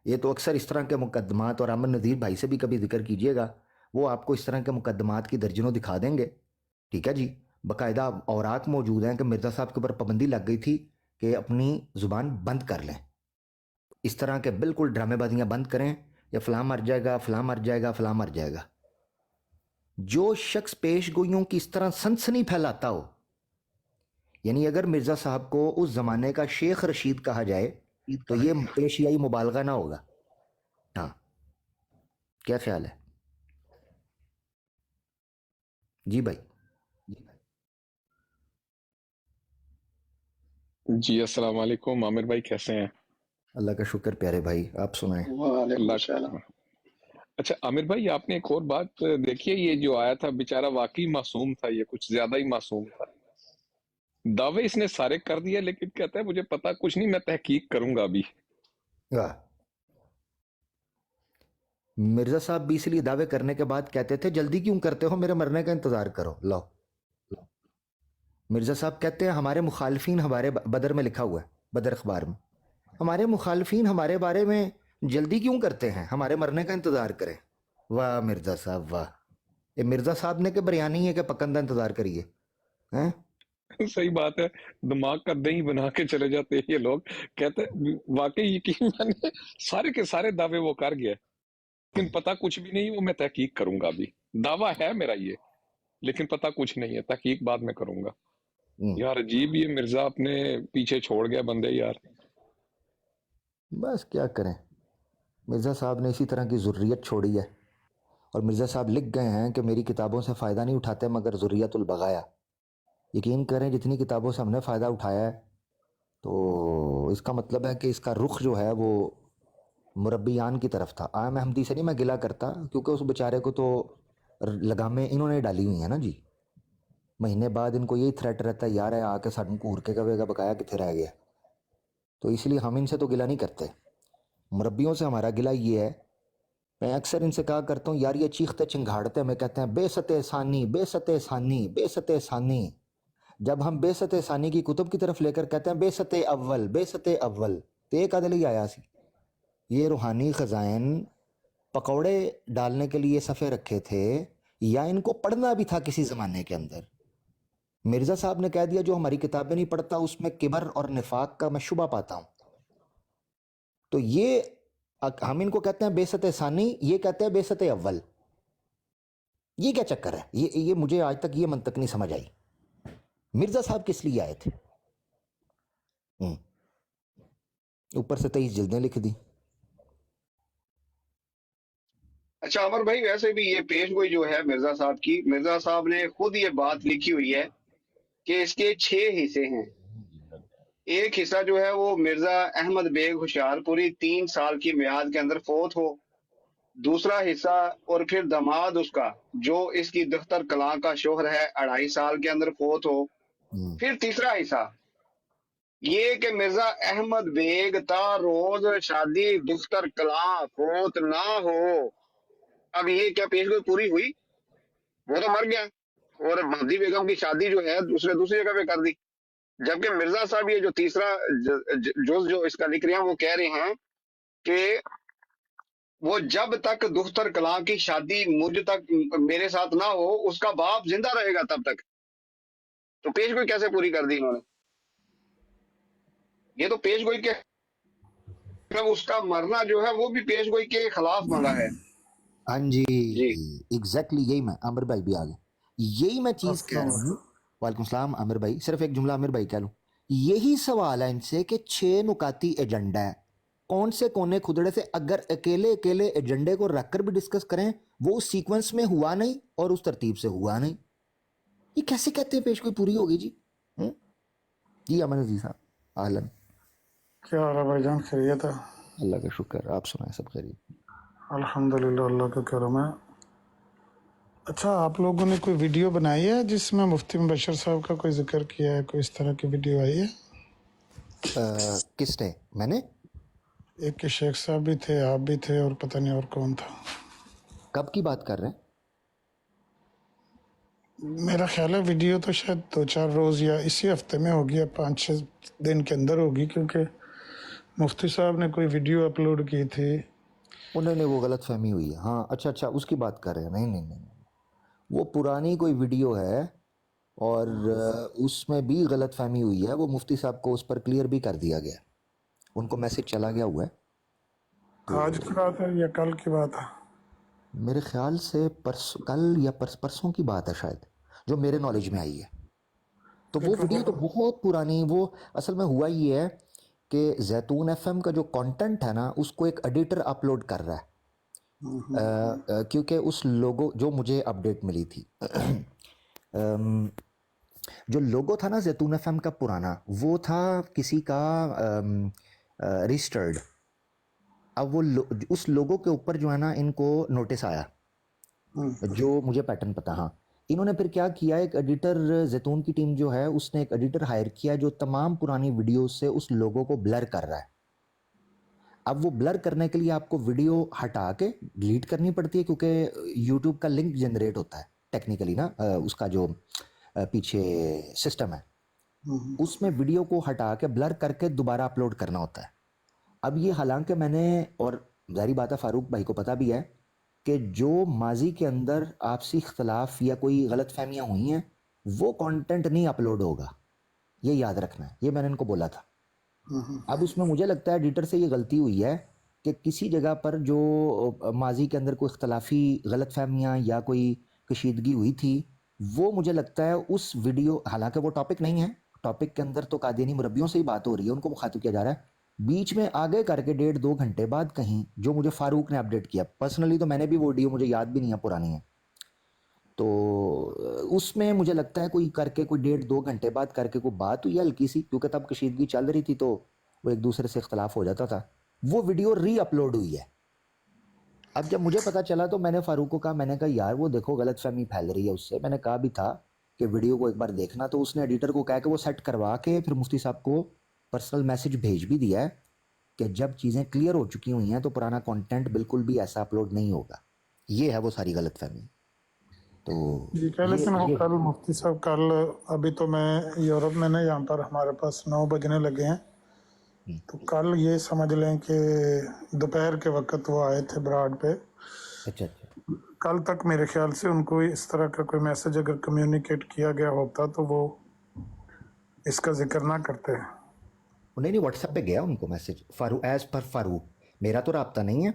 ये तो अक्सर इस तरह के मुकदमात, और अमन नज़ीर भाई से भी कभी जिक्र कीजिएगा, वो आपको इस तरह के मुकदमात की दर्जनों दिखा देंगे। ठीक है जी, बाकायदा औरात मौजूद हैं कि मिर्जा साहब के ऊपर पाबंदी लग गई थी कि अपनी ज़ुबान बंद कर लें। इस तरह के बिल्कुल ड्रामेबाजियाँ बंद करें, या फ़लाँ मर जाएगा, फ़लाँ मर जाएगा, फ़लाँ मर जाएगा। जो शख्स पेशगोइयों की इस तरह सनसनी फैलाता हो, यानी अगर मिर्जा साहब को उस जमाने का शेख रशीद कहा जाए तो ये एशियाई मुबालगा ना होगा। हाँ, क्या ख्याल है जी भाई? जी अस्सलाम वालेकुम आमिर भाई, कैसे हैं? अल्लाह का शुक्र प्यारे भाई, आप सुनाएं। अल्लाह का। अच्छा आमिर भाई, आपने एक और बात देखी है, ये जो आया था बेचारा वाकई मासूम था, ये कुछ ज्यादा ही मासूम था। दावे इसने सारे कर दिए, लेकिन कहता है मुझे पता कुछ नहीं, मैं तहकीक करूंगा अभी। वाह। मिर्जा साहब भी इसलिए दावे करने के बाद कहते थे जल्दी क्यों करते हो, मेरे मरने का इंतजार करो। लो, मिर्जा साहब कहते हैं हमारे मुखालफीन, हमारे बदर में लिखा हुआ है, बदर अखबार में, हमारे मुखालफीन हमारे बारे में जल्दी क्यों करते हैं, हमारे मरने का इंतजार करें। वाह मिर्जा साहब वाह। ये मिर्जा साहब ने के बरियानी है कि पकन का इंतजार करिए हैं? सही बात है, दिमाग का दही बना के चले जाते हैं ये लोग। कहते हैं वाकई यकीन, मैंने सारे के सारे दावे वो कर गया, लेकिन पता कुछ भी नहीं, वो मैं तहकीक करूंगा अभी। दावा है मेरा ये, लेकिन पता कुछ नहीं है, तहकीक बाद में करूंगा। यार अजीब, ये मिर्जा अपने पीछे छोड़ गया बंदे यार। बस क्या करें, मिर्जा साहब ने इसी तरह की ज़ुर्रियत छोड़ी है, और मिर्जा साहब लिख गए हैं कि मेरी किताबों से फ़ायदा नहीं उठाते मगर ज़ुर्रियतुल बगाया। यकीन करें जितनी किताबों से हमने फ़ायदा उठाया है, तो इसका मतलब है कि इसका रुख जो है वो मुरब्बियान की तरफ था। आम अहमदी से नहीं मैं गिला करता, क्योंकि उस बेचारे को तो लगामें इन्होंने डाली हुई हैं ना जी। महीने बाद इनको यही थ्रेट रहता है, यार है आके सानू घूर के कवेगा बकाया कितने रह गया। तो इसलिए हम इनसे तो गिला नहीं करते। मुरब्बियों से हमारा गिला ये है, मैं अक्सर इनसे कहा करता हूँ यार ये चीखते चिंगाड़ते हमें कहते हैं बेसते सानी बेसते सानी बेसते सानी। जब हम बेसते सानी की कुतुब की तरफ लेकर कहते हैं बेसते अव्वल, तो एक अदल ही आया सी। ये रूहानी ख़ज़ाइन पकौड़े डालने के लिए सफ़े रखे थे یا ان کو پڑھنا بھی تھا کسی زمانے کے اندر. مرزا صاحب نے کہہ دیا جو ہماری کتابیں نہیں پڑھتا اس میں کبر اور نفاق کا میں شبہ پاتا ہوں. تو یہ ہم ان کو کہتے ہیں بیست ثانی، یہ کہتے ہیں بیست اول. یہ کیا چکر ہے؟ یہ مجھے آج تک یہ منطق نہیں سمجھ آئی. مرزا صاحب کس لیے آئے تھے؟ اوپر سے 23 جلدیں لکھ دی. اچھا عمر بھائی، ویسے بھی یہ پیش گوئی جو ہے مرزا صاحب کی، مرزا صاحب نے خود یہ بات لکھی ہوئی ہے کہ اس کے 6 حصے ہیں. ایک حصہ جو ہے وہ مرزا احمد بیگ ہوشیار پوری 3 سال کی میعاد کے اندر فوت ہو. دوسرا حصہ اور پھر داماد اس کا جو اس کی دختر کلاں کا شوہر ہے 2.5 سال کے اندر فوت ہو. پھر تیسرا حصہ یہ کہ مرزا احمد بیگ تا روز شادی دختر کلاں فوت نہ ہو. اب یہ کیا پیش گوئی پوری ہوئی؟ وہ تو مر گیا اور مہدی بیگم کی شادی جو ہے دوسری جگہ پہ کر دی. جبکہ مرزا صاحب یہ جو تیسرا جز جو اس کا لکھ رہے ہیں وہ کہہ رہے ہیں کہ وہ جب تک دختر کلاں کی شادی مجھ تک میرے ساتھ نہ ہو اس کا باپ زندہ رہے گا تب تک. تو پیش گوئی کیسے پوری کر دی انہوں نے؟ یہ تو پیش گوئی کے اس کا مرنا جو ہے وہ بھی پیش گوئی کے خلاف مرا ہے. ہاں جی ایگزیکٹلی یہی میں عامر بھائی بھی آ گئے، یہی میں چیز کہہ رہا ہوں. وعلیکم السلام عامر بھائی. صرف ایک جملہ عامر بھائی کہہ لوں. یہی سوال ہے ان سے کہ 6 نکاتی ایجنڈا ہے، کون سے کونے کھدڑے سے اگر اکیلے ایجنڈے کو رکھ کر بھی ڈسکس کریں وہ اس سیکوینس میں ہوا نہیں اور اس ترتیب سے ہوا نہیں. یہ کیسے کہتے ہیں پیش کوئی پوری ہوگی جی؟ جی امن عزیز صاحب اہلاً. کیا حال ہے بھائی جان؟ خیریت ہے؟ اللہ کا شکر، آپ سنائیں سب خیریت؟ الحمدللہ اللہ کا کرم ہے. اچھا آپ لوگوں نے کوئی ویڈیو بنائی ہے جس میں مفتی مبشر صاحب کا کوئی ذکر کیا ہے؟ کوئی اس طرح کی ویڈیو آئی ہے؟ کس نے؟ میں نے ایک کہ شیخ صاحب بھی تھے، آپ بھی تھے، اور پتہ نہیں اور کون تھا. کب کی بات کر رہے ہیں؟ میرا خیال ہے ویڈیو تو شاید 2-4 روز یا اسی ہفتے میں ہوگی یا 5-6 دن کے اندر ہوگی، کیونکہ مفتی صاحب نے کوئی ویڈیو اپلوڈ کی تھی. انہوں نے وہ غلط فہمی ہوئی ہے. ہاں اچھا اس کی بات کر رہے ہیں. نہیں وہ پرانی کوئی ویڈیو ہے اور اس میں بھی غلط فہمی ہوئی ہے. وہ مفتی صاحب کو اس پر کلیئر بھی کر دیا گیا، ان کو میسج چلا گیا ہوا ہے. آج کی بات ہے یا کل کی بات ہے؟ میرے خیال سے کل یا پرسوں کی بات ہے شاید، جو میرے نالج میں آئی ہے. تو وہ ویڈیو تو بہت پرانی. وہ اصل میں ہوا یہ ہے کہ زیتون ایف ایم کا جو کانٹینٹ ہے نا اس کو ایک ایڈیٹر اپلوڈ کر رہا ہے، کیونکہ اس لوگو جو مجھے اپڈیٹ ملی تھی جو لوگو تھا نا زیتون ایف ایم کا پرانا، وہ تھا کسی کا رجسٹرڈ. اب وہ اس لوگو کے اوپر جو ہے نا ان کو نوٹس آیا، جو مجھے پیٹرن پتا. ہاں انہوں نے پھر کیا کیا، ایک ایڈیٹر زیتون کی ٹیم جو ہے اس نے ایک ایڈیٹر ہائر کیا جو تمام پرانی ویڈیوز سے اس لوگو کو بلر کر رہا ہے. اب وہ بلر کرنے کے لیے آپ کو ویڈیو ہٹا کے ڈیلیٹ کرنی پڑتی ہے، کیونکہ یوٹیوب کا لنک جنریٹ ہوتا ہے ٹیکنیکلی نا، اس کا جو پیچھے سسٹم ہے اس میں ویڈیو کو ہٹا کے بلر کر کے دوبارہ اپلوڈ کرنا ہوتا ہے. اب یہ حالانکہ میں نے، اور ظاہری بات ہے فاروق بھائی کو پتہ بھی ہے کہ جو ماضی کے اندر آپسی اختلاف یا کوئی غلط فہمیاں ہوئی ہیں وہ کانٹینٹ نہیں اپلوڈ ہوگا، یہ یاد رکھنا ہے. یہ میں نے ان کو بولا تھا. اب اس میں مجھے لگتا ہے ایڈیٹر سے یہ غلطی ہوئی ہے کہ کسی جگہ پر جو ماضی کے اندر کوئی اختلافی غلط فہمیاں یا کوئی کشیدگی ہوئی تھی وہ مجھے لگتا ہے اس ویڈیو، حالانکہ وہ ٹاپک نہیں ہے، ٹاپک کے اندر تو قادیانی مربیوں سے ہی بات ہو رہی ہے، ان کو مخاطب کیا جا رہا ہے، بیچ میں آگے کر کے 1.5-2 گھنٹے بعد کہیں جو مجھے فاروق نے اپڈیٹ کیا. پرسنلی تو میں نے بھی وہ ویڈیو مجھے یاد بھی نہیں ہے، پرانی ہے، تو اس میں مجھے لگتا ہے کوئی کر کے کوئی 1.5-2 گھنٹے بعد کر کے کوئی بات ہوئی ہلکی سی، کیونکہ تب کشیدگی چل رہی تھی تو وہ ایک دوسرے سے اختلاف ہو جاتا تھا. وہ ویڈیو ری اپلوڈ ہوئی ہے. اب جب مجھے پتا چلا تو میں نے فاروق کو کہا، میں نے کہا یار وہ دیکھو غلط فہمی پھیل رہی ہے اس سے. میں نے کہا بھی تھا کہ ویڈیو کو ایک بار دیکھنا، تو اس نے ایڈیٹر کو کہا کہ وہ سیٹ کروا کے پھر مفتی صاحب کو پرسنل میسج بھیج بھی دیا ہے کہ جب چیزیں کلیئر ہو چکی ہوئی ہیں تو پرانا کانٹینٹ بالکل بھی ایسا اپلوڈ نہیں ہوگا. یہ ہے وہ ساری غلط فہمی. تو لیکن وہ کل مفتی صاحب کل، ابھی تو میں یورپ میں نے، یہاں پر ہمارے پاس 9 بجنے لگے ہیں، تو کل یہ سمجھ لیں کہ دوپہر کے وقت وہ آئے تھے براڈ پہ. اچھا कल तक मेरे ख्याल से उनको इस तरह का कोई मैसेज अगर कम्युनिकेट किया गया होता तो वो इसका जिक्र ना करते हैं। नहीं, व्हाट्सएप पे गया उनको message, Farooq as per Farooq, मेरा तो रब्ता नहीं है।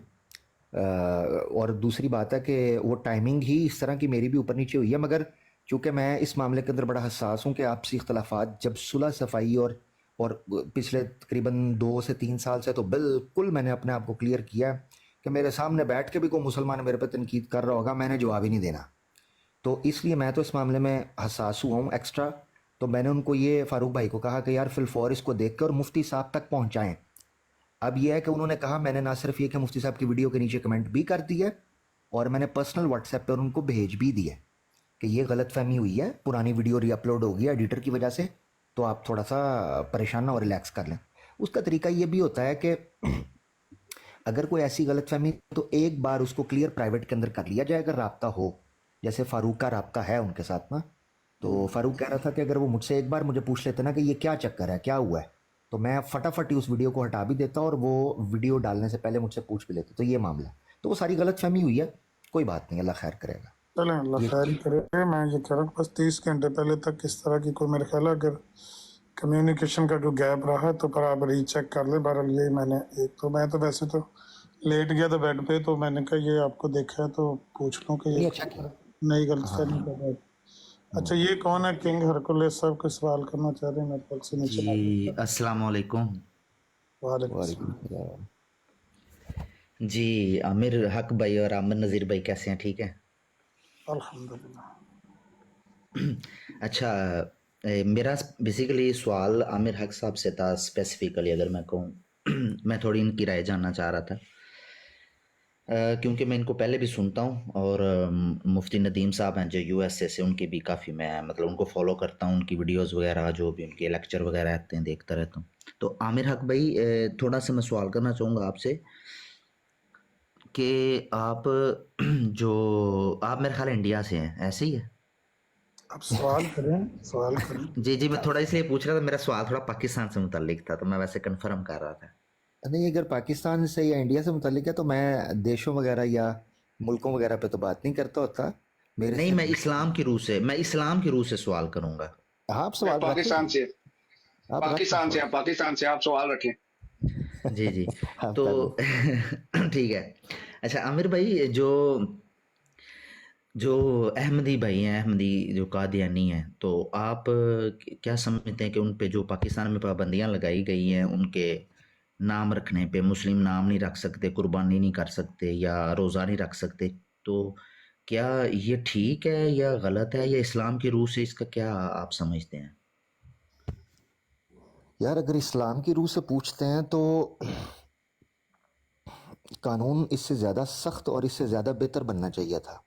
और दूसरी बात है कि वो टाइमिंग ही इस तरह की मेरी भी ऊपर नीचे हुई है, मगर चूँकि मैं इस मामले के अंदर बड़ा हसास हूँ कि आपसी इख्तलाफात जब सुलह सफाई और पिछले तकरीबन 2 से 3 साल से तो बिल्कुल मैंने अपने आप को क्लियर किया है कि मेरे सामने बैठ के भी कोई मुसलमान मेरे पर तनकीद कर रहा होगा, मैंने जवाब ही नहीं देना। तो इसलिए मैं तो इस मामले में हसास हुआ हूँ एक्स्ट्रा। तो मैंने उनको ये फारूक भाई को कहा कि यार फिलफौर इसको देख कर और मुफ्ती साहब तक पहुँचाएँ। अब यह है कि उन्होंने कहा, मैंने ना सिर्फ ये कि मुफ्ती साहब की वीडियो के नीचे कमेंट भी कर दिया और मैंने पर्सनल व्हाट्सएप पर उनको भेज भी दिया कि ये गलतफहमी हुई है, पुरानी वीडियो रीअपलोड हो गई एडिटर की वजह से, तो आप थोड़ा सा परेशान ना और रिलैक्स कर लें। उसका तरीका ये भी होता है कि अगर कोई ऐसी गलतफहमी तो एक बार उसको क्लियर प्राइवेट के अंदर कर लिया जाए अगर राब्ता हो, जैसे फारूक का राब्ता है उनके साथ ना। तो फारूक कह रहा था कि अगर वो मुझसे एक बार मुझे पूछ लेते ना कि ये क्या चक्कर है, क्या हुआ है, तो मैं फटाफट ही उस वीडियो को हटा भी देता और वो वीडियो डालने से पहले मुझसे पूछ भी लेते। तो ये मामला है, तो वो सारी गलतफहमी हुई है, कोई बात नहीं, अल्लाह खैर करेगा। चलें, अल्लाह खैर ही करे। मैं ये कह रहा हूँ बस 30 घंटे पहले तक इस तरह की कोई, मेरे ख्याल है अगर कम्युनिकेशन का जो गैप रहा है तो पर आप रीचेक कर ले। बहरहाल ये मैंने एक तो मैं तो वैसे तो लेट गया था बेड पे, तो मैंने कहा ये आपको देखा है तो पूछ लूँ कि ये नई गलतफहमी का है। अच्छा, ये कौन है? किंग हरकुलेस साहब कोई सवाल करना चाह रहे हैं मेरे पास से नीचे। जी अस्सलाम वालेकुम। वालेकुम जी आमिर हक भाई और आमिर नज़ीर भाई कैसे हैं? ठीक है अल्हम्दुलिल्लाह। अच्छा, मेरा बेसिकली सवाल आमिर हक साहब से था स्पेसिफिकली, अगर मैं कहूँ मैं थोड़ी इनकी राय जानना चाह रहा था, क्योंकि मैं इनको पहले भी सुनता हूँ और मुफ्ती नदीम साहब हैं जो यूएसए से, उनकी भी काफ़ी मैं मतलब उनको फॉलो करता हूँ, उनकी वीडियोस वगैरह जो भी उनके लेक्चर वगैरह आते हैं देखता रहता हूँ। तो आमिर हक भाई थोड़ा सा मैं सवाल करना चाहूँगा आपसे कि आप आप मेरे ख्याल इंडिया से हैं, ऐसे ही है? आप सवाल करें। जी मैं थोड़ा इसलिए पूछ रहा था, मेरा सवाल थोड़ा पाकिस्तान से मुताल्लिक था, तो मैं वैसे कंफर्म कर रहा था। नहीं, अगर पाकिस्तान से या इंडिया से मुताल्लिक है तो मैं देशों वगैरह या मुल्कों वगैरह पे तो बात नहीं करता होता। मेरे नहीं, मैं इस्लाम की रूह से सवाल करूंगा। आप सवाल पाकिस्तान से आप सवाल रखें। जी तो ठीक है। अच्छा आमिर भाई, जो अहमदी भाई हैं, अहमदी जो कादियानी हैं, तो आप क्या समझते हैं कि उन पे जो पाकिस्तान में पाबंदियां लगाई गई हैं, उनके नाम रखने पे, मुस्लिम नाम नहीं रख सकते, कुर्बानी नहीं कर सकते या रोज़ा नहीं रख सकते, तो क्या ये ठीक है या गलत है, या इस्लाम की रूह से इसका क्या आप समझते हैं? यार अगर इस्लाम की रूह से पूछते हैं तो कानून इससे ज़्यादा सख्त और इससे ज़्यादा बेहतर बनना चाहिए था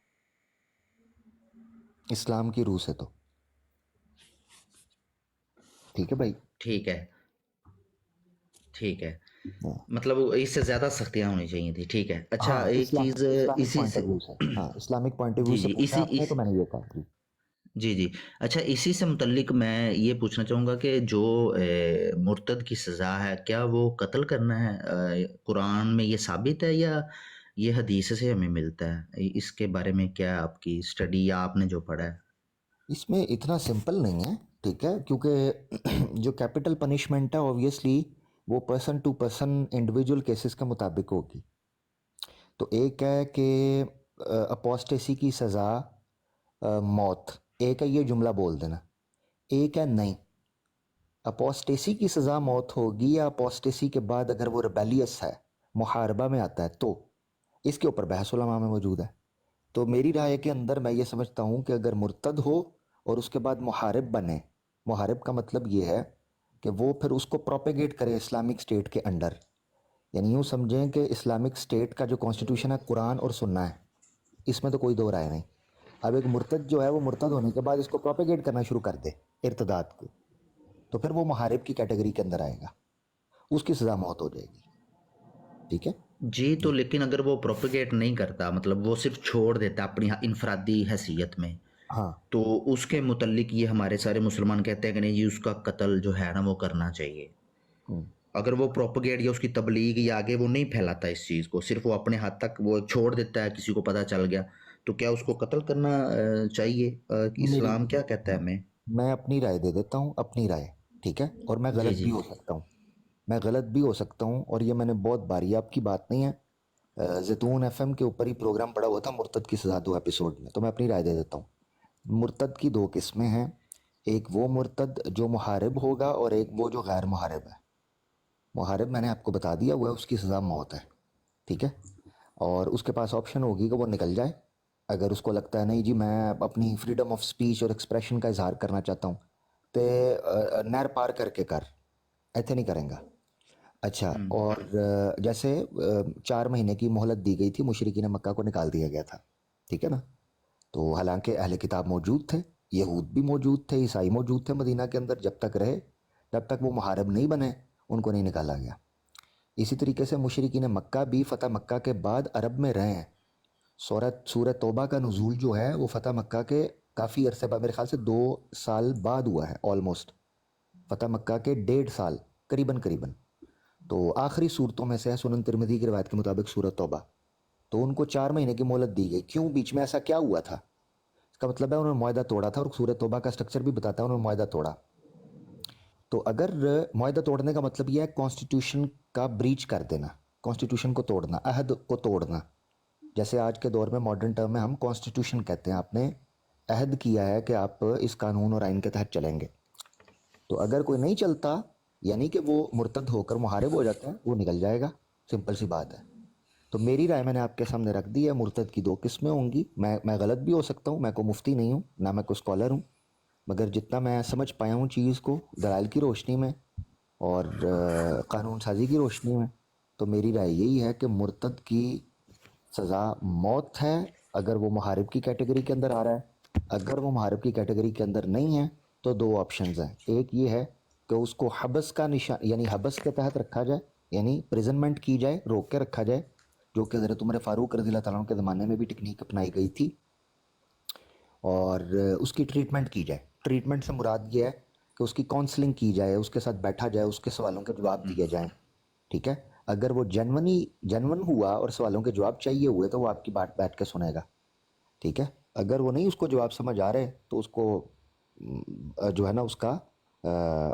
इस्लाम की रूह से। तो ठीक है भाई, ठीक है मतलब इससे ज़्यादा सख्तियाँ होनी चाहिए थी। ठीक है। अच्छा हाँ, एक चीज़ इसी से, हाँ इस्लामिक पॉइंट ऑफ व्यू से पूछा आपने तो मैंने ये कहा। जी अच्छा, इसी से मुतल्लिक मैं ये पूछना चाहूँगा कि जो मुर्तद की सज़ा है, क्या वो कत्ल करना है? कुरान में ये साबित है या ये हदीस से हमें मिलता है? इसके बारे में क्या आपकी स्टडी या आपने जो पढ़ा है? इसमें इतना सिंपल नहीं है, ठीक है, क्योंकि जो कैपिटल पनिशमेंट है ऑब्वियसली वो person to person individual cases के मुताबिक होगी। तो एक है कि अपोस्टेसी की सज़ा मौत, एक है ये जुमला बोल देना, एक है नहीं अपोस्टेसी की सज़ा मौत होगी या अपोस्टेसी के बाद अगर वो रिबेलियस है, मुहारबा में आता है, तो इसके ऊपर बहस उलमा में मौजूद है। तो मेरी राय के अंदर मैं ये समझता हूँ कि अगर मुर्तद हो और उसके बाद मुहारिब बने, मुहारिब का मतलब ये है कि वो फिर उसको प्रोपेगेट करे इस्लामिक स्टेट के अंडर, यानी यूँ समझें कि इस्लामिक स्टेट का जो कॉन्स्टिट्यूशन है कुरान और सुन्ना है, इसमें तो कोई दो राय नहीं। अब एक मुर्तद जो है वो मुर्तद होने के बाद इसको प्रोपेगेट करना शुरू कर दे इर्तदाद को, तो फिर वो मुहारिब की कैटेगरी के अंदर आएगा, उसकी सज़ा मौत हो जाएगी। ठीक है जी। तो लेकिन अगर वो प्रोपेगेट नहीं करता, मतलब वो सिर्फ छोड़ देता अपनी इनफरादी हैसियत में, हाँ, तो उसके मुतल्लिक ये हमारे सारे मुसलमान कहते हैं कि नहीं जी उसका कत्ल जो है ना वो करना चाहिए। अगर वो प्रोपेगेट या उसकी तबलीग या आगे वो नहीं फैलाता इस चीज़ को, सिर्फ वो अपने हाथ तक वो छोड़ देता है, किसी को पता चल गया, تو کیا اس کو قتل کرنا چاہیے؟ اسلام کیا کہتا ہے ہمیں؟ میں اپنی رائے دے دیتا ہوں، اپنی رائے، ٹھیک ہے، اور میں غلط بھی ہو سکتا ہوں، میں غلط بھی ہو سکتا ہوں، اور یہ میں نے بہت باری، آپ کی بات نہیں ہے، زیتون ایف ایم کے اوپر ہی پروگرام پڑا ہوا تھا مرتد کی سزا 2 ایپیسوڈ میں، تو میں اپنی رائے دے دیتا ہوں۔ مرتد کی 2 قسمیں ہیں، ایک وہ مرتد جو محارب ہوگا اور ایک وہ جو غیر محارب ہے۔ محارب میں نے آپ کو بتا دیا ہوا ہے، اس کی سزا موت ہے، ٹھیک ہے، اور اس کے پاس آپشن ہوگی کہ وہ نکل جائے۔ اگر اس کو لگتا ہے نہیں جی میں اپنی فریڈم آف سپیچ اور ایکسپریشن کا اظہار کرنا چاہتا ہوں، تو نہر پار کر کے کر، ایسے نہیں کریں گا۔ اچھا، اور جیسے 4 مہینے کی مہلت دی گئی تھی، مشرکین مکہ کو نکال دیا گیا تھا، ٹھیک ہے نا، تو حالانکہ اہل کتاب موجود تھے، یہود بھی موجود تھے، عیسائی موجود تھے مدینہ کے اندر، جب تک رہے، جب تک وہ محارب نہیں بنے ان کو نہیں نکالا گیا۔ اسی طریقے سے مشرکین مکہ بھی فتح مکہ کے بعد عرب میں رہے ہیں۔ سورہ توبہ کا نزول جو ہے وہ فتح مکہ کے کافی عرصے بعد، میرے خیال سے 2 سال بعد ہوا ہے، آلموسٹ فتح مکہ کے 1.5 سال قریباً، تو آخری صورتوں میں سے ہے سنن ترمذی کی روایت کے مطابق سورہ توبہ۔ تو ان کو 4 مہینے کی مہلت دی گئی، کیوں؟ بیچ میں ایسا کیا ہوا تھا؟ اس کا مطلب ہے انہوں نے معاہدہ توڑا تھا، اور سورہ توبہ کا سٹرکچر بھی بتاتا ہے انہوں نے معاہدہ توڑا۔ تو اگر معاہدہ توڑنے کا مطلب یہ ہے کانسٹیٹیوشن کا بریچ کر دینا، کانسٹیٹیوشن کو توڑنا، عہد کو توڑنا، جیسے آج کے دور میں ماڈرن ٹرم میں ہم کانسٹیٹیوشن کہتے ہیں، آپ نے عہد کیا ہے کہ آپ اس قانون اور آئین کے تحت چلیں گے۔ تو اگر کوئی نہیں چلتا، یعنی کہ وہ مرتد ہو کر محارب ہو جاتا ہے، وہ نکل جائے گا، سمپل سی بات ہے۔ تو میری رائے میں نے آپ کے سامنے رکھ دی ہے، مرتد کی 2 قسمیں ہوں گی، میں غلط بھی ہو سکتا ہوں، میں کوئی مفتی نہیں ہوں، نہ میں کوئی اسکالر ہوں، مگر جتنا میں سمجھ پایا ہوں چیز کو دلائل کی روشنی میں اور قانون سازی کی روشنی میں، تو میری رائے یہی ہے کہ مرتد کی سزا موت ہے اگر وہ محارب کی کیٹیگری کے اندر آ رہا ہے۔ اگر وہ محارب کی کیٹیگری کے اندر نہیں ہے تو 2 آپشنز ہیں، ایک یہ ہے کہ اس کو حبس کا نشان، یعنی حبس کے تحت رکھا جائے، یعنی پریزنمنٹ کی جائے، روک کے رکھا جائے، جو کہ حضرت عمر فاروق رضی اللہ تعالیٰ عنہ کے زمانے میں بھی ٹیکنیک اپنائی گئی تھی، اور اس کی ٹریٹمنٹ کی جائے۔ ٹریٹمنٹ سے مراد یہ ہے کہ اس کی کاؤنسلنگ کی جائے، اس کے ساتھ بیٹھا جائے، اس کے سوالوں کے جواب دیے جائیں، ٹھیک ہے۔ اگر وہ جنون ہوا اور سوالوں کے جواب چاہیے ہوئے تو وہ آپ کی بات بیٹھ کے سنے گا، ٹھیک ہے۔ اگر وہ نہیں اس کو جواب سمجھ آ رہے تو اس کو جو ہے نا اس کا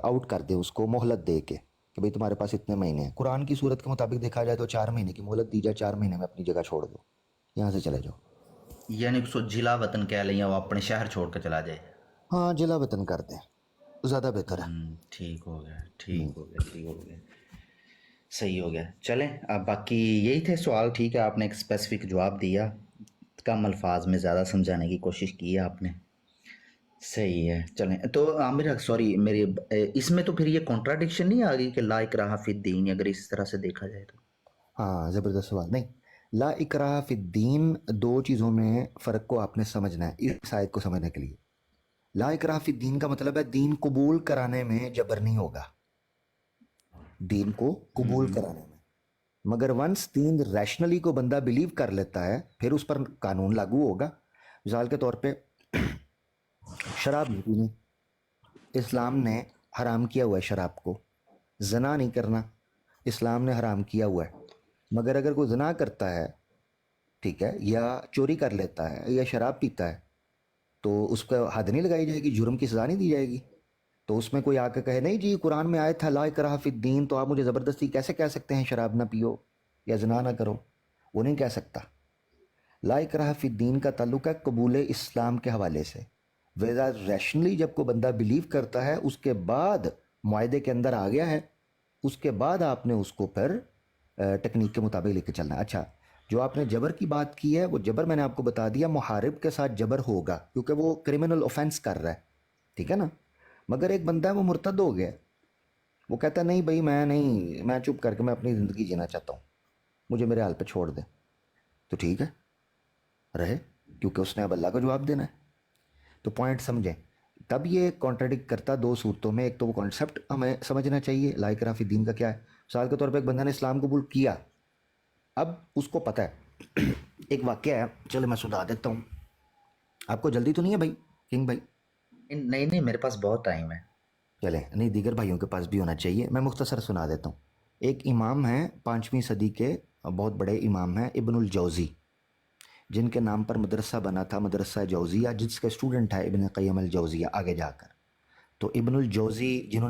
آؤٹ کر دے، اس کو مہلت دے کے کہ بھئی تمہارے پاس اتنے مہینے ہیں۔ قرآن کی صورت کے مطابق دیکھا جائے تو 4 مہینے کی مہلت دی جائے، 4 مہینے میں اپنی جگہ چھوڑ دو، یہاں سے چلے جاؤ، یعنی اس کو جلا وطن کہہ لیں یا وہ اپنے شہر چھوڑ کے چلا جائے؟ ہاں جلا وطن کر دیں، زیادہ بہتر ہے۔ ٹھیک ہو گیا، ٹھیک ہو گیا، ٹھیک ہو گیا، صحیح ہو گیا۔ چلیں اب باقی یہی تھے سوال، ٹھیک ہے، آپ نے ایک اسپیسیفک جواب دیا، کم الفاظ میں زیادہ سمجھانے کی کوشش کی ہے آپ نے، صحیح ہے۔ چلیں تو عامر، سوری میری، اس میں تو پھر یہ کانٹراڈکشن نہیں آ گئی کہ لا اکراہ فی الدین، اگر اس طرح سے دیکھا جائے تو؟ ہاں زبردست سوال۔ نہیں، لا اکراہ فی الدین 2 چیزوں میں فرق کو آپ نے سمجھنا ہے اس آیت کو سمجھنے کے لیے۔ لا اکراہ فی الدین کا مطلب ہے دین قبول کرانے میں جبر نہیں ہوگا، دین کو قبول کرانے میں، مگر ونس دین ریشنلی کو بندہ بلیو کر لیتا ہے پھر اس پر قانون لاگو ہوگا۔ مثال کے طور پہ شراب نہیں پینی، اسلام نے حرام کیا ہوا ہے شراب کو۔ زنا نہیں کرنا، اسلام نے حرام کیا ہوا ہے، مگر اگر کوئی زنا کرتا ہے، ٹھیک ہے، یا چوری کر لیتا ہے یا شراب پیتا ہے تو اس پہ حد نہیں لگائی جائے گی، جرم کی سزا نہیں دی جائے گی۔ تو اس میں کوئی آ کے کہے نہیں جی قرآن میں آیا تھا لا اکراہ فی الدین، تو آپ مجھے زبردستی کیسے کہہ سکتے ہیں شراب نہ پیو یا زنا نہ کرو؟ وہ نہیں کہہ سکتا۔ لا اکراہ فی الدین کا تعلق ہے قبول اسلام کے حوالے سے، ویزا ریشنلی جب کوئی بندہ بلیو کرتا ہے، اس کے بعد معاہدے کے اندر آ گیا ہے، اس کے بعد آپ نے اس کو پھر ٹیکنیک کے مطابق لے کے چلنا ہے۔ اچھا، جو آپ نے جبر کی بات کی ہے، وہ جبر میں نے آپ کو بتا دیا، محارب کے ساتھ جبر ہوگا کیونکہ وہ کرمنل اوفینس کر رہا ہے، ٹھیک ہے نا۔ مگر ایک بندہ ہے وہ مرتد ہو گیا، وہ کہتا ہے نہیں بھائی میں چپ کر کے میں اپنی زندگی جینا چاہتا ہوں، مجھے میرے حال پہ چھوڑ دیں، تو ٹھیک ہے رہے، کیونکہ اس نے اب اللہ کو جواب دینا ہے۔ تو پوائنٹ سمجھیں، تب یہ کانٹراڈکٹ کرتا 2 صورتوں میں۔ ایک تو وہ کانسیپٹ ہمیں سمجھنا چاہیے لا اکراہ فی الدین کا کیا ہے۔ مثال کے طور پہ ایک بندہ نے اسلام قبول کیا، اب اس کو پتہ ہے ایک واقعہ ہے، چلے میں سنا دیتا ہوں، آپ کو جلدی تو نہیں ہے بھائی کنگ بھائی؟ نہیں میرے پاس بہت ٹائم ہے۔ چلیں، نہیں دیگر بھائیوں کے پاس بھی ہونا چاہیے، میں مختصر سنا دیتا ہوں۔ ایک امام ہیں 5ویں صدی کے، بہت بڑے امام ہیں، ابن الجوزی۔ جن کے نام پر مدرسہ بنا تھا مدرسہ جوزیہ، جس کے اسٹوڈنٹ ہے ابن قیم الجوزیہ آگے جا کر. تو ابن الجوزی جنہوں نے